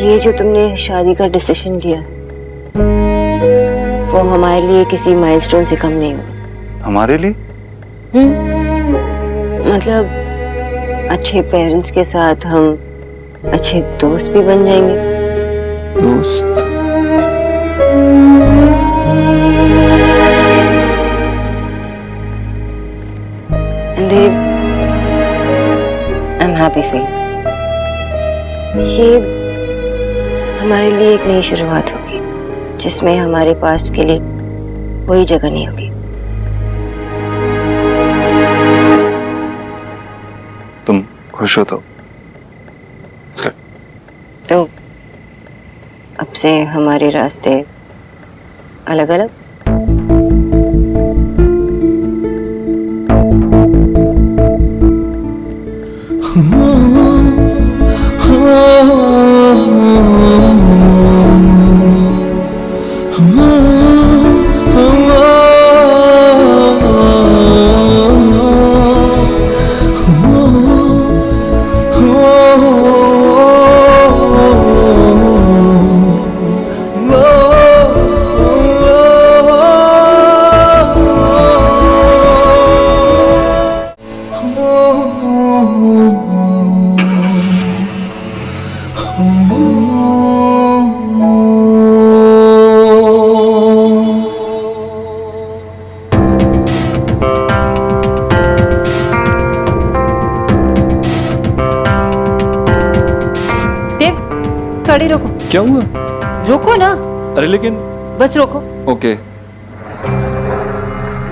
ये जो तुमने शादी का डिसीजन लिया वो हमारे लिए किसी माइलस्टोन से कम नहीं होगा। हमारे लिए? मतलब अच्छे पेरेंट्स के साथ हम अच्छे दोस्त भी बन जाएंगे। दोस्त? देव, I'm happy for you। ये हमारे लिए एक नई शुरुआत होगी, जिसमें हमारे पास्ट के लिए कोई जगह नहीं होगी। तुम खुश खुश हो तो तो अब से हमारे रास्ते अलग अलग। गाड़ी रोको। क्या हुआ? रोको ना। अरे लेकिन बस रोको। ओके।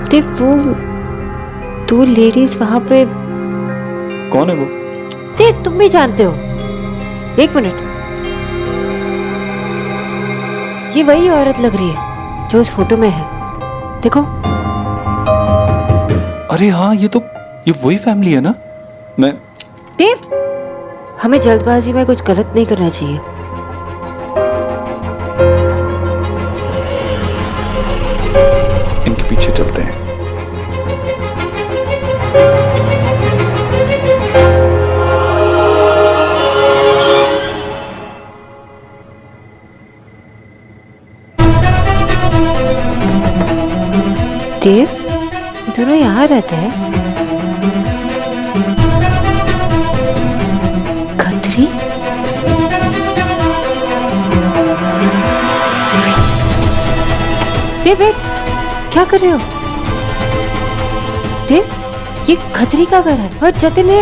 देव वो दो लेडीज वहां पे कौन है वो? देव तुम भी जानते हो। एक मिनट, ये वही औरत लग रही है जो उस फोटो में है, देखो। अरे हाँ, ये वही फैमिली है ना। मैं देव, हमें जल्दबाजी में कुछ गलत नहीं करना चाहिए। इनके पीछे चलते हैं। देव, दोनों यहाँ रहते हैं। खत्री? देव वेट, क्या कर रहे हो? देव, ये खत्री का घर है और जतिन ने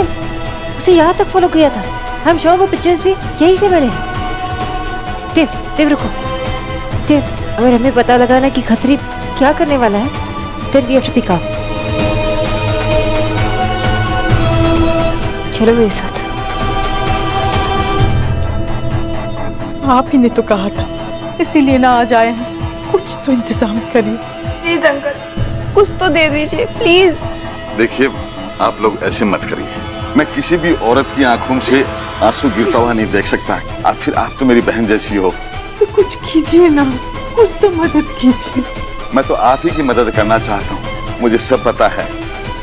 उसे यहाँ तक फॉलो किया था। हम श्योर वो पिक्चर्स भी यहीं से मिले। देव, देव रुको। देव, अगर हमें पता लगा ना कि खत्री क्या करने वाला है, then we have to pick up. चलो मेरे साथ। आप ही ने तो कहा था, इसीलिए ना आज आए हैं। कुछ तो इंतजाम करिए प्लीज अंकल, कुछ तो दे दीजिए प्लीज। देखिए, आप लोग ऐसे मत करिए। मैं किसी भी औरत की आंखों से आंसू गिरता हुआ नहीं देख सकता। आप तो मेरी बहन जैसी हो। तो कुछ कीजिए ना, कुछ तो मदद कीजिए। मैं तो आप ही की मदद करना चाहता हूँ। मुझे सब पता है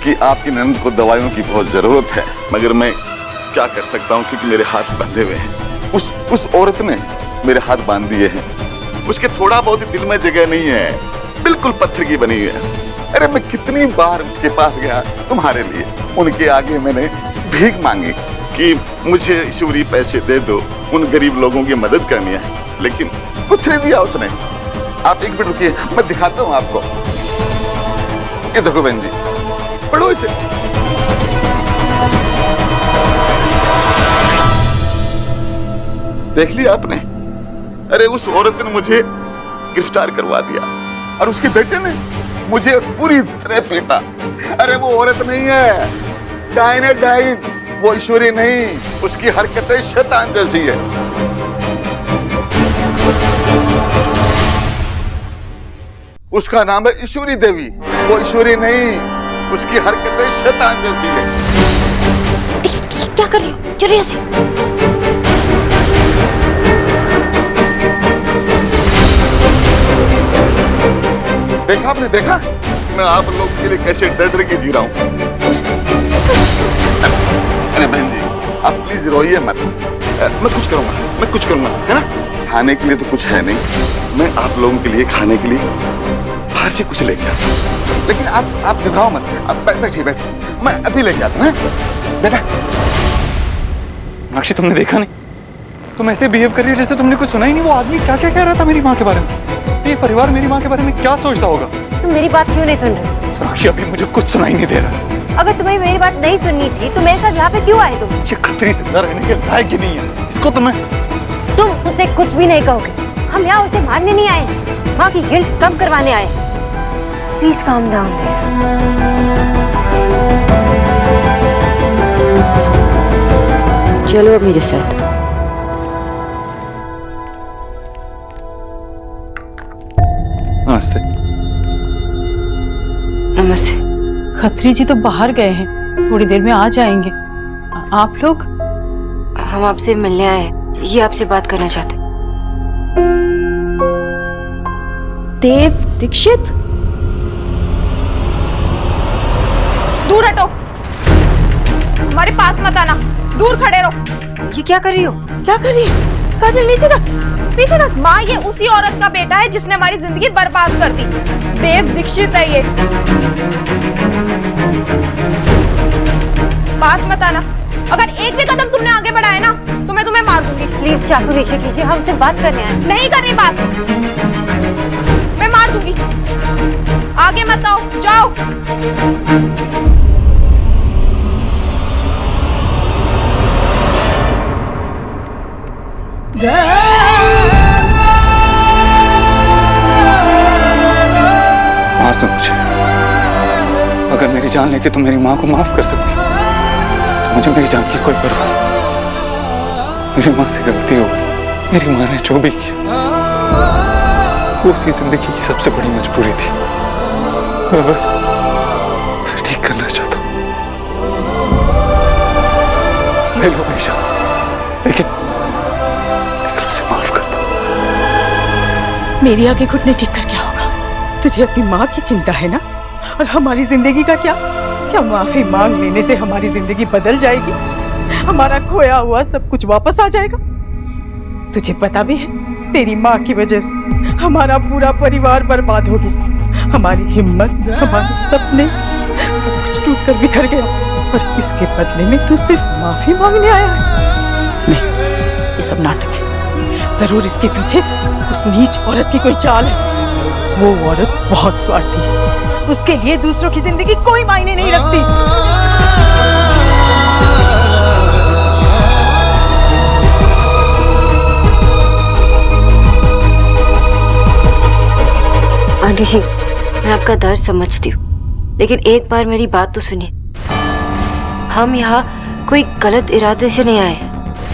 कि आपकी ननद को दवाइयों की बहुत जरूरत है, मगर मैं क्या कर सकता हूँ क्योंकि मेरे हाथ बंधे हुए हैं। उस औरत ने मेरे हाथ बांध दिए हैं। उसके थोड़ा बहुत दिल में जगह नहीं है, बिल्कुल पत्थर की बनी हुई है। अरे मैं कितनी बार उसके पास गया तुम्हारे लिए। उनके आगे मैंने भीख मांगी कि मुझे ईश्वरी पैसे दे दो, उन गरीब लोगों की मदद करनी है, लेकिन कुछ नहीं दिया उसने। आप एक मिनट रुकिए, मैं दिखाता हूँ आपको। ये देखो बहन जी, पढ़ो इसे। देख लिया आपने? अरे उस औरत ने मुझे गिरफ्तार करवा दिया और उसके बेटे ने मुझे पूरी तरह पीटा। अरे वो औरत नहीं है, डाइन है डाइन, वो ईश्वरी नहीं। उसकी हरकतें शैतान जैसी है। उसका नाम है ईश्वरी देवी, वो ईश्वरी नहीं। उसकी हरकतें शैतान जैसी है। क्या कर रही हो? चलो यहाँ से। देखा आपने, देखा मैं आप लोगों के लिए कैसे डर के जी रहा हूँ। अरे बहन जी, आप प्लीज रोइए मत। मैं कुछ करूंगा, है ना? खाने के लिए तो कुछ है नहीं। मैं आप लोगों के लिए खाने के लिए बाहर से कुछ लेके आता हूँ, लेकिन आप घबराओ मत। आप बैठिए, मैं अभी लेके आता हूँ। बेटा मीनाक्षी, तुमने देखा नहीं? तुम ऐसे बिहेव कर रही हो जैसे तुमने कुछ सुना ही नहीं। वो आदमी क्या क्या कह रहा था मेरी माँ के बारे में। ये परिवार मेरी माँ के बारे में क्या सोचता होगा? तुम मेरी बात क्यों नहीं सुन रहे? साक्षी, अभी मुझे कुछ सुनाई नहीं दे रहा। अगर तुम्हें मेरी बात नहीं सुननी थी तो मेरे साथ यहाँ पे क्यों आए तुम? ये खतरी जिंदा रहने के लायक ही नहीं है। इसको तुम उसे कुछ भी नहीं कहोगे। हम यहाँ उसे मारने नहीं आए, वहाँ की गिल्ट कम करवाने आए। प्लीज काम डाउन देव। चलो अब मेरे साथ। नमस्ते। नमस्ते। खत्री जी तो बाहर गए हैं, थोड़ी देर में आ जाएंगे। आप लोग? हम आपसे मिलने आए हैं, ये आपसे बात करना चाहते हैं। देव दीक्षित? दूर हटो, हमारे पास मत आना, दूर खड़े रहो। ये क्या कर रही हो? क्या कर रही है? काजल नीचे रख, नीचे रख। माँ, ये उसी औरत का बेटा है जिसने हमारी जिंदगी बर्बाद कर दी। देव दीक्षित है ये। पास मत आना, अगर एक भी कदम तुमने आगे बढ़ाया ना तो मैं तुम्हें मार दूंगी। प्लीज चाकू नीचे कीजिए, हमसे बात करने आए। नहीं करनी बात, मैं मार दूंगी। आगे मत आओ, जाओ। मार दो मुझे। अगर मेरी जान लेके तुम मेरी माँ को माफ कर सकती हो तो मुझे मेरी जान की कोई परवाह नहीं। मेरी माँ से गलती हो गई। मेरी माँ ने जो भी किया वो उसकी जिंदगी की सबसे बड़ी मजबूरी थी। मैं बस उसे ठीक करना चाहता हूँ। ले लो मेरी जान, लेकिन उसे माफ कर दो। मेरी आगे घुटने टिक कर क्या होगा? तुझे अपनी माँ की चिंता है ना? और हमारी जिंदगी का क्या? क्या माफी मांग लेने से हमारी जिंदगी बदल जाएगी? हमारा खोया हुआ सब कुछ वापस आ जाएगा? तुझे पता भी है तेरी माँ की वजह से हमारा पूरा परिवार बर्बाद हो गया। हमारी हिम्मत, हमारे सपने सब कुछ टूट कर बिखर गया। और इसके बदले में तू सिर्फ माफी मांगने आया है? नहीं, ये सब नाटक है। जरूर इसके पीछे उस नीच औरत की कोई चाल है। वो औरत बहुत स्वार्थी है, उसके लिए दूसरों की जिंदगी कोई मायने नहीं रखती। आंटी जी, मैं आपका दर्द समझती हूँ, लेकिन एक बार मेरी बात तो सुनिए। हम यहाँ कोई गलत इरादे से नहीं आए हैं।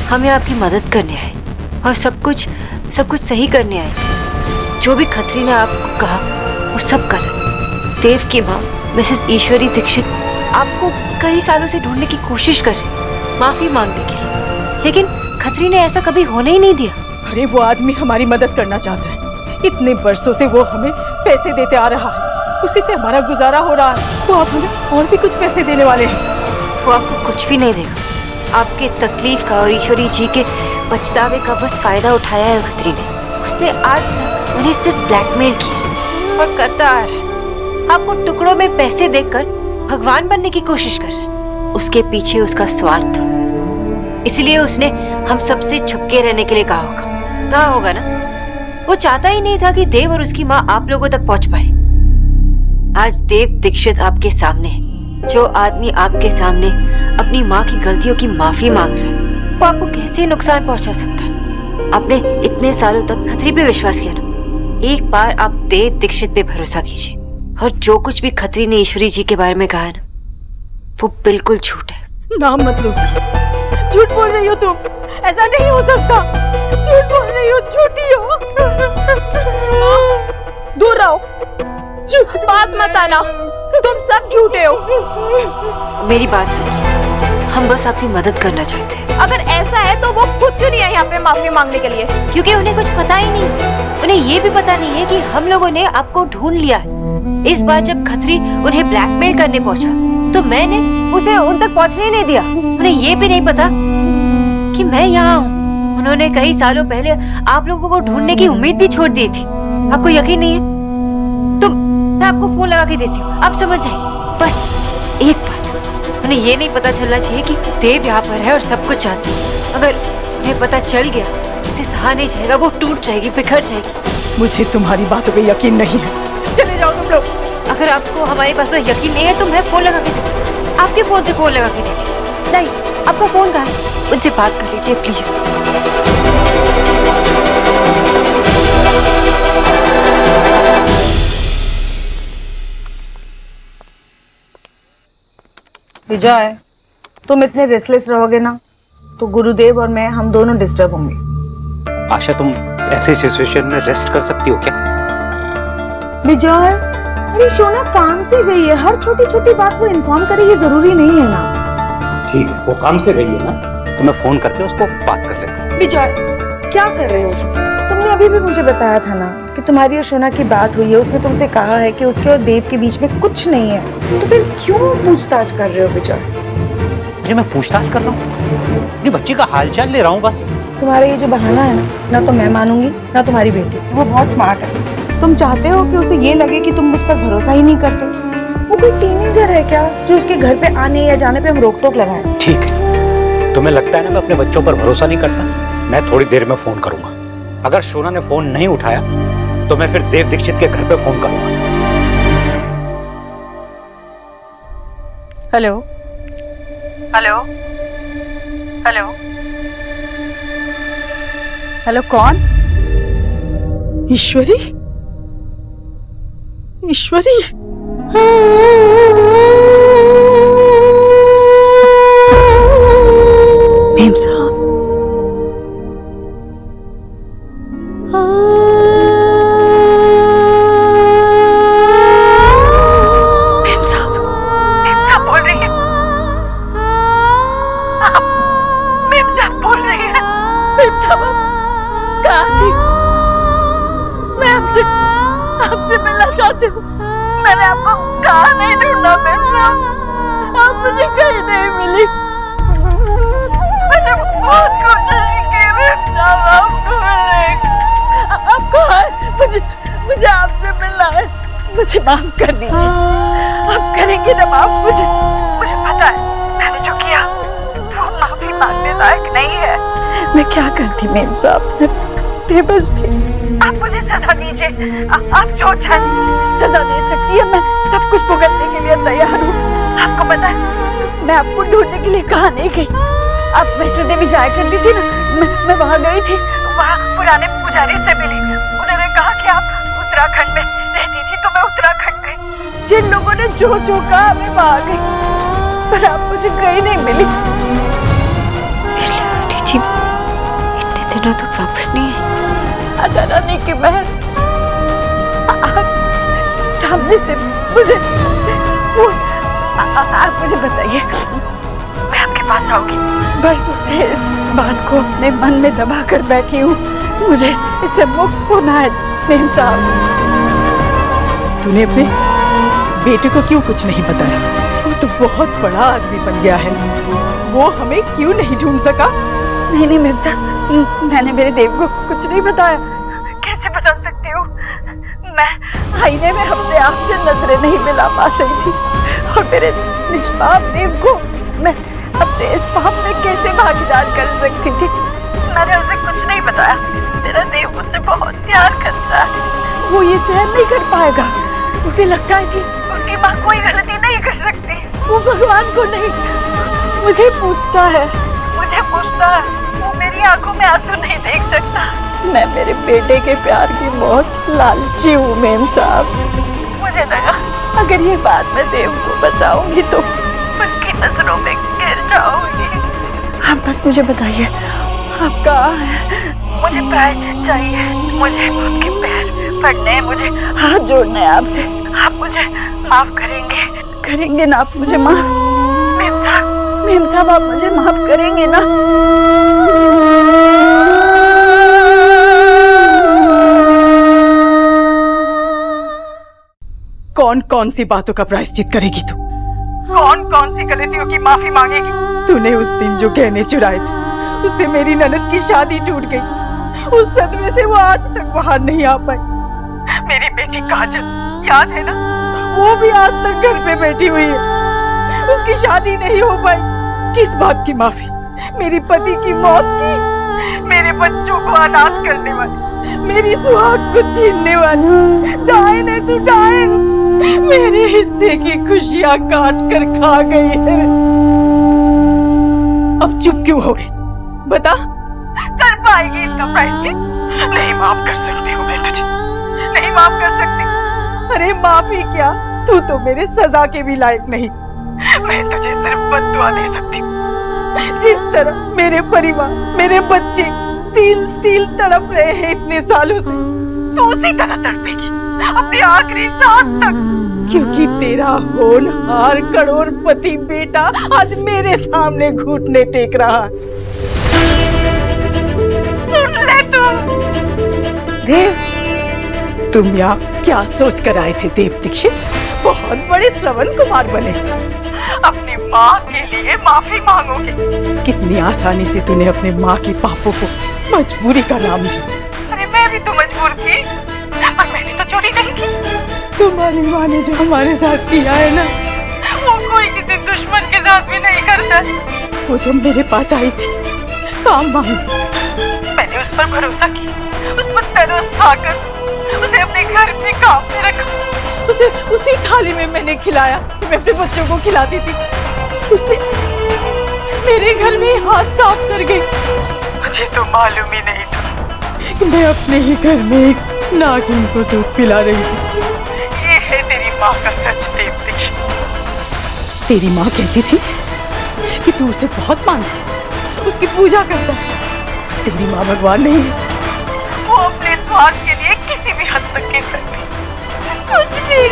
हम यहाँ आपकी मदद करने आए और सब कुछ सही करने आए। जो भी खत्री ने आपको कहा वो सब गलत। देव की माँ मिसेस ईश्वरी दीक्षित आपको कई सालों से ढूंढने की कोशिश कर रही, माफी मांगने के लिए, लेकिन खत्री ने ऐसा कभी होने ही नहीं दिया। अरे वो आदमी हमारी मदद करना चाहता है। इतने बरसों से वो हमें पैसे देते आ रहा है, उसी से हमारा गुजारा हो रहा है। वो आप हमें और भी कुछ पैसे देने वाले हैं। वो आपको कुछ भी नहीं देगा। आपके तकलीफ का और ईश्वरी जी के पछतावे का बस फायदा उठाया है खत्री ने। उसने आज तक उन्हें सिर्फ ब्लैकमेल किया और करता आ रहा है। आपको टुकड़ों में पैसे देकर भगवान बनने की कोशिश कर रहे हैं। उसके पीछे उसका स्वार्थ था, इसलिए उसने हम सबसे छुपके रहने के लिए कहा होगा ना। वो चाहता ही नहीं था कि देव और उसकी माँ आप लोगों तक पहुंच पाए। आज देव दीक्षित आपके सामने है। जो आदमी आपके सामने अपनी माँ की गलतियों की माफी मांग रहा है, वो आपको कैसे नुकसान पहुंचा सकता है? आपने इतने सालों तक खत्री पे विश्वास किया ना। एक बार आप देव दीक्षित पे भरोसा कीजिए, और जो कुछ भी खत्री ने ईश्वरी जी के बारे में कहा है ना, वो बिल्कुल झूठ है। नाम मत लो उसका। झूठ बोल रही हो तुम, ऐसा नहीं हो सकता। झूठ बोल रही हो, झूठी हो। दूर रहो, पास मत आना, तुम सब झूठे हो। मेरी बात सुनिए, हम बस आपकी मदद करना चाहते हैं। अगर ऐसा है तो वो खुद क्यों नहीं है यहाँ पे माफी मांगने के लिए? क्योंकि उन्हें कुछ पता ही नहीं। उन्हें ये भी पता नहीं है कि हम लोगों ने आपको ढूंढ लिया है। इस बार जब खत्री उन्हें ब्लैकमेल करने पहुंचा तो मैंने उसे उन तक पहुंचने नहीं दिया। उन्हें ये भी नहीं पता कि मैं यहाँ हूँ। उन्होंने कई सालों पहले आप लोगों को ढूंढने की उम्मीद भी छोड़ दी थी। आपको यकीन नहीं है तो मैं आपको फोन लगा के देती हूँ, आप समझ जाइए। बस एक बात, उन्हें ये नहीं पता चलना चाहिए कि देव यहाँ पर है और सब कुछ जानती है। अगर उन्हें पता चल गया, उसे सहा नहीं जाएगा, वो टूट जाएगी, बिखर जाएगी। मुझे तुम्हारी बातों पे यकीन नहीं है, चले जाओ तुम लोग। अगर आपको हमारी बात पर यकीन नहीं है तो मैं फोन लगा के देती हूँ, आपके फोन से फोन लगा के देती हूँ। नहीं, आपका फोन कहाँ है? उनसे बात कर लीजिए प्लीज। विजय, तुम इतने रेस्टलेस रहोगे ना तो गुरुदेव और मैं हम दोनों डिस्टर्ब होंगे। आशा, तुम ऐसी सिचुएशन में रेस्ट कर सकती हो क्या? विजय, अरे शोना काम से गई है, हर छोटी छोटी बात वो इन्फॉर्म करे ये जरूरी नहीं है ना। ठीक है, वो काम से गई है ना, तो मैं फोन करके उसको बात कर लेता हूँ। विजय, क्या कर रहे हो तुम? तुमने अभी भी मुझे बताया था ना कि तुम्हारी और शोना की बात हुई है, उसने तुमसे कहा है कि उसके और देव के बीच में कुछ नहीं है, तो फिर क्यों पूछताछ कर रहे हो विजय? अरे मैं पूछताछ कर रहा हूँ, अपनी बच्ची का हालचाल ले रहा हूँ बस। तुम्हारा ये जो बहाना है ना तो मैं मानूंगी ना तुम्हारी बेटी। वो बहुत स्मार्ट है, तुम चाहते हो कि उसे ये लगे कि तुम उस पर भरोसा ही नहीं करते। वो कोई टीनेजर है क्या जो उसके घर पे आने या जाने पे हम रोक टोक लगाएं? ठीक है, तुम्हें लगता है ना मैं अपने बच्चों पर भरोसा नहीं करता? मैं थोड़ी देर में फोन करूंगा। अगर शोना ने फोन नहीं उठाया तो मैं फिर देव दीक्षित के घर पे फोन करूंगा। हेलो हेलो हेलो हेलो, कौन? ईश्वरी? ईश्वरी? मेम साहब, आपसे मिलना चाहती हूँ। मैंने आपको कहाँ नहीं ढूंढा मेम साहब, आप मुझे कहीं नहीं मिली। मैंने बहुत कोशिश की मेम साहब आपको मिलने की। आप कहाँ हैं? मुझे आपसे मिलना है। मुझे माफ कर दीजिए। आप करेंगे ना माफ? मुझे पता है मैंने जो किया वो माफी मांगने लायक नहीं है। मैं क्या करती मेम साहब, मैं बेबस थी। आप मुझे सजा दीजिए, आप जो चाहें सजा दे सकती है, मैं सब कुछ भुगतने के लिए तैयार हूँ। आपको पता है मैं आपको ढूंढने के लिए कहाँ नहीं गई। आप वैष्णो देवी जाया करती थी ना, मैं वहाँ गई थी। वहाँ पुराने पुजारी से मिली, उन्होंने कहा कि आप उत्तराखंड में रहती थी, तो मैं उत्तराखंड गई। जिन लोगों ने जो कहा मैं वहाँ गई, पर आप मुझे कहीं नहीं मिली। पिछले आंटी जी इतने दिनों तक वापस नहीं आई। आधा रानी की बहन सामने से मुझे वो आप मुझे बताइए, मैं आपके पास आऊंगी। बरसों से इस बात को अपने मन में दबा कर बैठी हूँ, मुझे इससे मुक्त होना है मेम साहब। तूने अपने बेटे को क्यों कुछ नहीं बताया? वो तो बहुत बड़ा आदमी बन गया है, वो हमें क्यों नहीं ढूंढ सका? नहीं मेम साहब, मैंने मेरे देव को कुछ नहीं बताया। कैसे बता सकती हूँ? मैं आईने में अपने आप से नजरें नहीं मिला पा रही थी, और मेरे निष्पाप देव को मैं अपने इस पाप में कैसे भागीदार कर सकती थी? मैंने उसे कुछ नहीं बताया। मेरा देव मुझसे बहुत प्यार करता है, वो ये सहन नहीं कर पाएगा। उसे लगता है कि उसकी माँ कोई गलती नहीं कर सकती। वो भगवान को नहीं, मुझे पूछता है। वो मेरी आंखों में आंसू नहीं देख सकता। मैं मेरे बेटे के प्यार की बहुत लालची हूँ मेम साहब। मुझे लगा अगर ये बात मैं देव को बताऊंगी तो उसकी नजरों में गिर जाऊंगी। आप बस मुझे बताइए आप कहाँ हैं? मुझे प्रायश्चित चाहिए, मुझे आपके पैर पड़ने हैं, मुझे हाथ जोड़ने हैं आपसे। आप मुझे माफ करेंगे ना? आप मुझे माफ मेम साहब आप मुझे माफ करेंगे ना? कौन कौन सी बातों का प्रायश्चित करेगी तू? कौन कौन सी गलतियों की माफी मांगेगी? तूने उस दिन जो गहने चुराए थे, उससे मेरी ननद की शादी टूट गई। उस सदमे से वो आज तक बाहर नहीं आ पाई। मेरी बेटी काजल याद है ना? वो भी आज तक घर पे बैठी हुई है, उसकी शादी नहीं हो पाई। किस बात की माफी? मेरी पति की मौत की, मेरे बच्चों को अनाथ करने वाली, मेरी सुहाग को छीनने वाली। डायन है तू, डायन। मेरे हिस्से की खुशियां काट कर खा गई है। अब चुप क्यों हो गई? बता। कर पाएगी इसका प्रायश्चित? नहीं माफ कर सकती हूँ मैं तुझे, नहीं माफ कर सकती। अरे माफी क्या, तू तो मेरे सजा के भी लायक नहीं। मैं तुझे सिर्फ बद्दुआ दे सकती हूँ। जिस तरह मेरे परिवार, मेरे बच्चे तिल तिल तड़प रहे हैं इतने सालों से, तो उसी तरह तड़पेगी अपनी आखिरी सांस तक, क्योंकि तेरा होनहार करोड़पति बेटा आज मेरे सामने घुटने टेक रहा है। सुन ले देव, तुम यहाँ क्या सोच कर आए थे देव दीक्षित? बहुत बड़े श्रवण कुमार बने, अपनी माँ के लिए माफी मांगोगे। कितनी आसानी से तूने अपने माँ के पापों को मजबूरी का नाम दिया। अरे मैं भी तो मजबूर थी, और मैंने तो चोरी नहीं की। तुम्हारी माँ ने जो हमारे साथ किया है ना, वो कोई किसी दुश्मन के साथ भी नहीं करता। वो जब मेरे पास आई थी काम मांगी, मैंने उस पर भरोसा किया, उस पर तरस खाकर उसे अपने घर में काम में रखा। उसे उसी थाली में मैंने खिलाया जिसे मैं अपने बच्चों को खिलाती थी। उसने मेरे घर में हाथ साफ कर गई। मुझे तो मालूम ही नहीं था कि मैं अपने ही घर में एक नागिन को दूध पिला रही थी। ये है तेरी माँ का सच देव दीक्षित। तेरी माँ कहती थी कि तू उसे बहुत मानता, उसकी पूजा करता। तेरी माँ भगवान नहीं है, वो अपने स्वार्थ के लिए किसी भी हद तक गिर सकती, कुछ भी।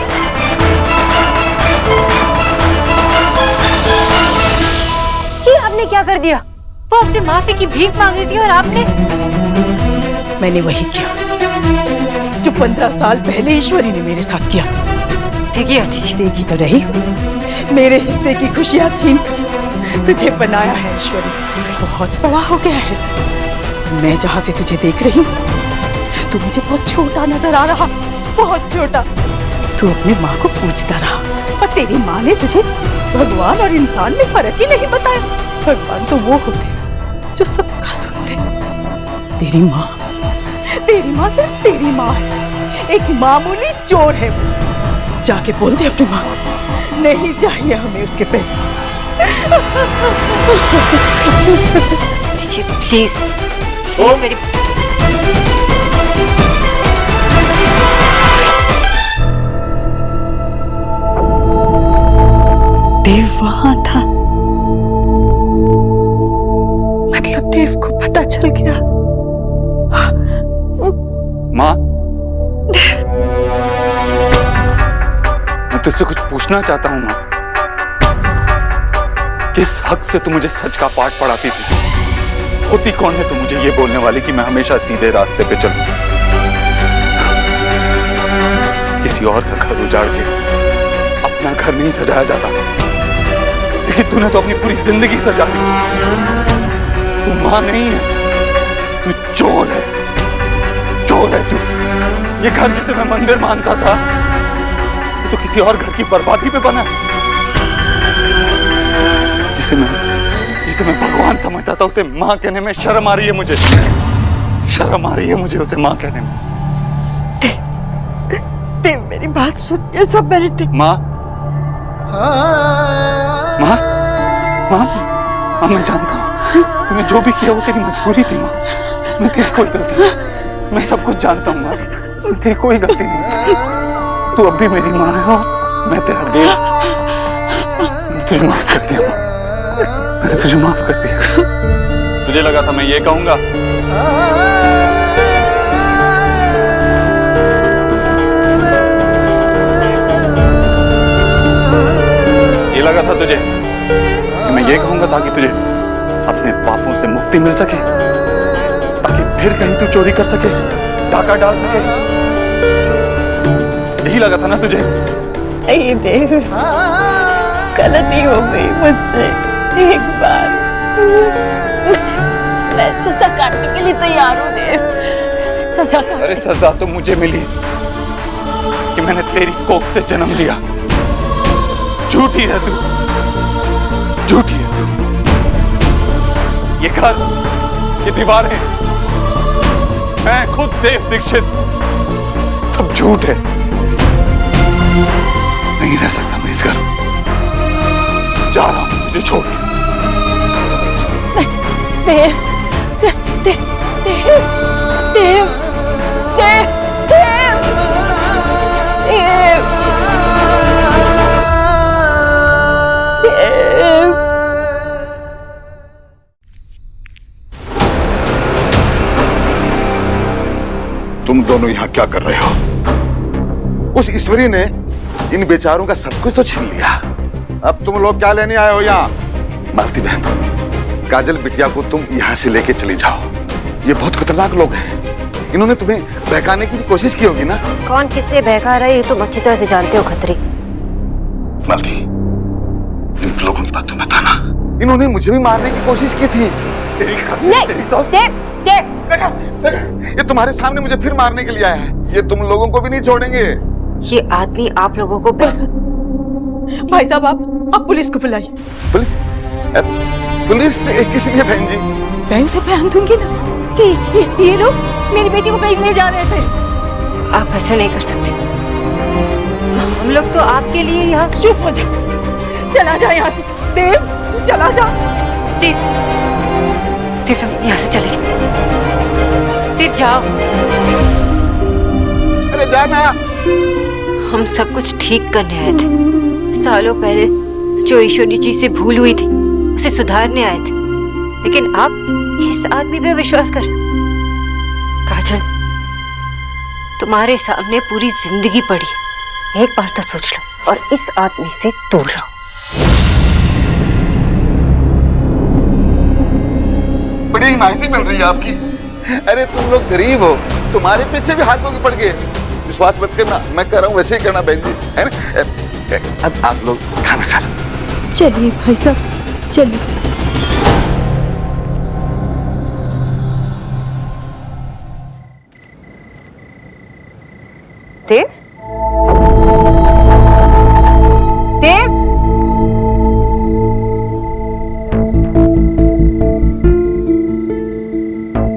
ये आपने क्या कर दिया? वो आपसे माफी की भीख मांग रही थी और आपने? मैंने वही किया जो 15 साल पहले ईश्वरी ने मेरे साथ किया। देखिए आंटी जी, देखी तो रही, मेरे हिस्से की खुशियां छीन तुझे बनाया है ईश्वरी। बहुत बड़ा हो गया है। मैं जहाँ से तुझे देख रही हूँ, तू मुझे बहुत छोटा नजर आ रहा, बहुत छोटा। तू अपने माँ को पूछता रहा, और तेरी माँ ने तुझे भगवान और इंसान में फर्क ही नहीं बताया। भगवान तो वो होते जो सबका सुनते। तेरी माँ सिर्फ तेरी माँ है, एक मामूली चोर है वो। जाके बोल दे अपनी माँ को, नहीं चाहिए हमें उसके पैसे। प्लीज प्लीज मेरी देव वहां था, मतलब देव को पता चल गया। माँ, मैं तुझसे कुछ पूछना चाहता हूँ माँ। किस हक से तू मुझे सच का पाठ पढ़ाती थी? होती कौन है तू मुझे ये बोलने वाली कि मैं हमेशा सीधे रास्ते पे चलूं? किसी और का घर उजाड़ के अपना घर नहीं सजाया जाता, लेकिन तूने तो अपनी पूरी जिंदगी सजा ली। तू माँ नहीं है, तू चोर है, चोर है तू। ये घर जिसे मैं मंदिर मानता था, तो किसी और घर की बर्बादी पे बना है। जिसे मैं भगवान समझता था, उसे माँ कहने में शर्म आ रही है मुझे। शर्म आ रही है मुझे उसे माँ कहने में। देव मेरी बात सुन, ये सब मेरी थी। माँ, माँ, माँ, माँ, मैं जानता हूँ तूने जो भी किया वो तेरी मजबूरी थी माँ। उसमें तेरी कोई गलती नहीं। मैं सब कुछ जानता हूँ माँ, उसमें तेरी कोई गलती नहीं। तू अब भी मेरी माँ है और मैं तेरा देव। तुझे माफ कर दिया माँ, मैंने तुझे माफ कर दिया। तुझे लगा था मैं ये कहूंगा? ये लगा था तुझे कि मैं ये कहूंगा ताकि तुझे अपने पापों से मुक्ति मिल सके, ताकि फिर कहीं तू चोरी कर सके, डाका डाल सके? यही लगा था ना तुझे? नहीं देव, गलती हो गई मुझसे एक बार। मैं सजा काटने के लिए तैयार हूँ देव, सजा काट। अरे सजा तो मुझे मिली कि मैंने तेरी कोख से जन्म लिया। झूठी है तू, झूठी है तू। ये घर, ये दीवारें, मैं खुद देव दीक्षित, सब झूठ है। नहीं रह सकता मैं इस घर में। जा रहा हूं तुझे छोड़ के। देव, देव, देव, देव, देव, देव, देव, देव। दोनों यहाँ क्या कर रहे हो? उस ईश्वरी ने इन बेचारों का सब कुछ तो छीन लिया। अब तुम लोग क्या लेने आए हो यहाँ? मालती बहन, काजल बिटिया को तुम यहाँ से लेके चली जाओ। ये बहुत खतरनाक लोग हैं। इन्होंने तुम्हें बहकाने की भी कोशिश की होगी ना? कौन किससे बहका रहा है ये तुम अच्छी तरह से जानते हो खत्री। मालती, इन लोगों की बात तुम बताना। इन्होंने मुझे भी मारने की कोशिश की थी। ये तुम्हारे सामने मुझे फिर मारने के लिए आया है। ये तुम लोगों को भी नहीं छोड़ेंगे। ये आदमी आप लोगों को बस भाई साहब, आप पुलिस को बुलाइए। पुलिस? पुलिस किस लिए बहन जी? बहन से बयान दूंगी ना कि ये लोग मेरी बेटी को कहीं ले जा रहे थे। आप ऐसा नहीं कर सकते। हम लोग तो आपके लिए यहाँ। चुप हो जा, चला जा यहाँ से। देव, तू चला जा। देव, तुम यहाँ से चले जाओ। देव जाओ। अरे जाना। हम सब कुछ ठीक करने आए थे। सालों पहले जो ईश्वरी जी से भूल हुई थी उसे सुधारने आए थे, लेकिन आप इस आदमी पे विश्वास कर। काजल, तुम्हारे सामने पूरी जिंदगी पड़ी। एक बार तो सोच लो और इस आदमी से दूर रहो। बड़ी हिमायती मिल रही है आपकी। अरे तुम लोग गरीब हो, तुम्हारे पीछे भी हाथ धोके पड़ गए। विश्वास मत करना, मैं कह रहा हूँ वैसे ही करना बहन जी, है ना? अब आप लोग खाना खा लो। चलिए भाई साहब, चलिए। देव, देव,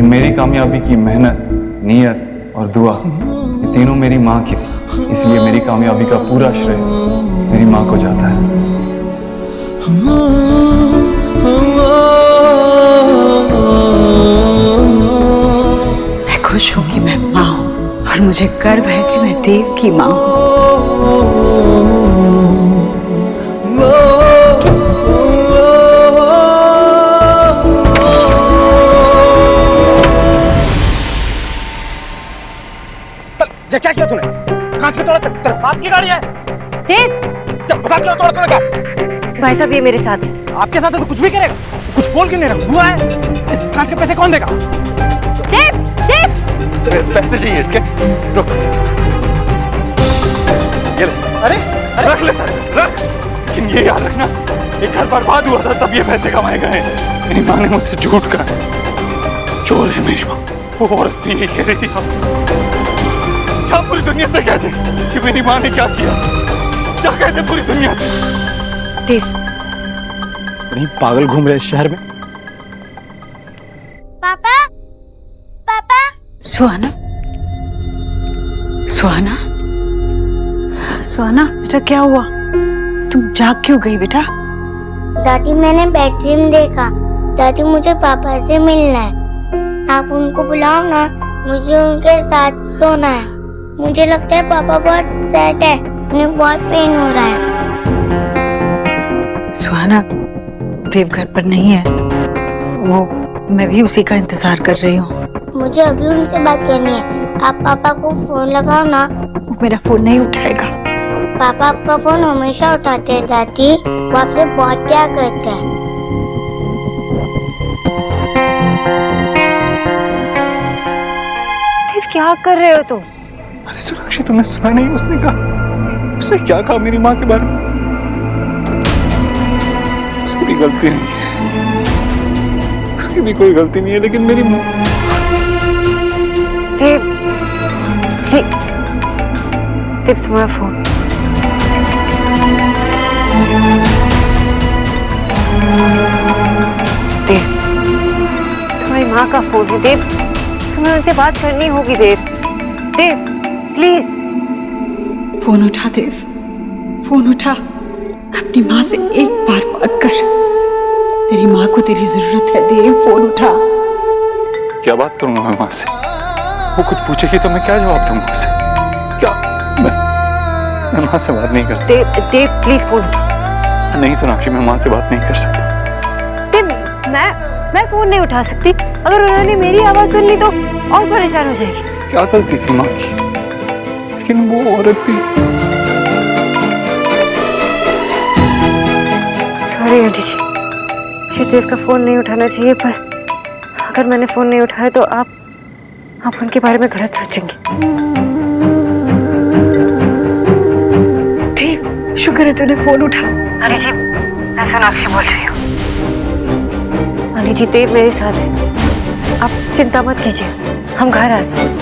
मेरी कामयाबी की मेहनत, नीयत और दुआ, ये तीनों मेरी माँ की थी। इसलिए मेरी कामयाबी का पूरा श्रेय मेरी माँ को जाता है। मैं खुश हूँ कि मैं माँ हूँ और मुझे गर्व है कि मैं देव की माँ हूँ। ये क्या किया तूने? कांच क्यों तोड़ा? तेरे बाप की गाड़ी है। देव, बता क्यों तोड़ा तूने? भाई साहब ये मेरे साथ है। आपके साथ है तो कुछ भी करेगा। कुछ बोल क्यों नहीं रहा? हुआ है। इस कांच के पैसे कौन देगा? देव, देव, पैसे चाहिए इसके। रुक, ये ले। अरे रख ले सारे, रख। लेकिन ये याद रखना, एक घर बर्बाद हुआ था तब ये पैसे कमाए गए। मेरी माँ ने मुझसे झूठ कहा। चोर है मेरी माँ। वो औरत भी यही कह रही थी। आप पूरी दुनिया से कहते कि मेरी माँ ने क्या किया। क्या कहते पूरी दुनिया से? देव, नहीं पागल घूम रहे शहर में। पापा, पापा। सुहाना, सुहाना, सुहाना बेटा क्या हुआ? तुम जाग क्यों गई बेटा? दादी, मैंने बेडरूम देखा। दादी, मुझे पापा से मिलना है। आप उनको बुलाओ ना, मुझे उनके साथ सोना है। मुझे लगता है पापा बहुत सैड है, उन्हें बहुत पेन हो रहा है। सुहाना, देव घर पर नहीं है। वो मैं भी उसी का इंतजार कर रही हूँ। मुझे अभी उनसे बात करनी है। आप पापा को फोन लगाओ ना। वो मेरा फोन नहीं उठाएगा। पापा आपका फोन हमेशा उठाते हैं दादी। वो आपसे बहुत प्यार करते हैं। देव क्या कर रहे हो तुम? अरे सोनाक्षी, तुमने सुना नहीं? उसने क्या कहा मेरी माँ के बारे में? उसकी भी गलती नहीं है, उसकी भी कोई गलती नहीं है, लेकिन मेरी माँ। देव, देव तुम्हारा फोन। देव, तुम्हारी माँ का फोन है। देव, तुम्हें उनसे बात करनी होगी। देव, देव प्लीज फोन उठा देव, फोन उठा। अपनी माँ से एक बार बात कर। तेरी माँ को तेरी जरूरत है देव, फोन उठा। क्या बात करूंगा मैं माँ से? वो कुछ पूछेगी तो मैं क्या जवाब दूंगा उसे? क्या मैं माँ से बात नहीं कर सकता। देव, देव प्लीज फोन उठा। नहीं सोनाक्षी, मैं माँ से बात नहीं कर सकता। देव, मैं फोन नहीं उठा सकती। अगर उन्होंने मेरी आवाज सुन ली तो और परेशान हो जाएगी। क्या गलती थी माँ की, लेकिन वो औरत भी। सॉरी आंटी जी, मुझे देव का फोन नहीं उठाना चाहिए, पर अगर मैंने फोन नहीं उठाया तो आप उनके बारे में गलत सोचेंगे। देव, शुक्र है तूने फोन उठा। आंटी जी, मैं सोनाक्षी बोल रही हूँ। आंटी जी, देव मेरे साथ है, आप चिंता मत कीजिए, हम घर आ रहे हैं।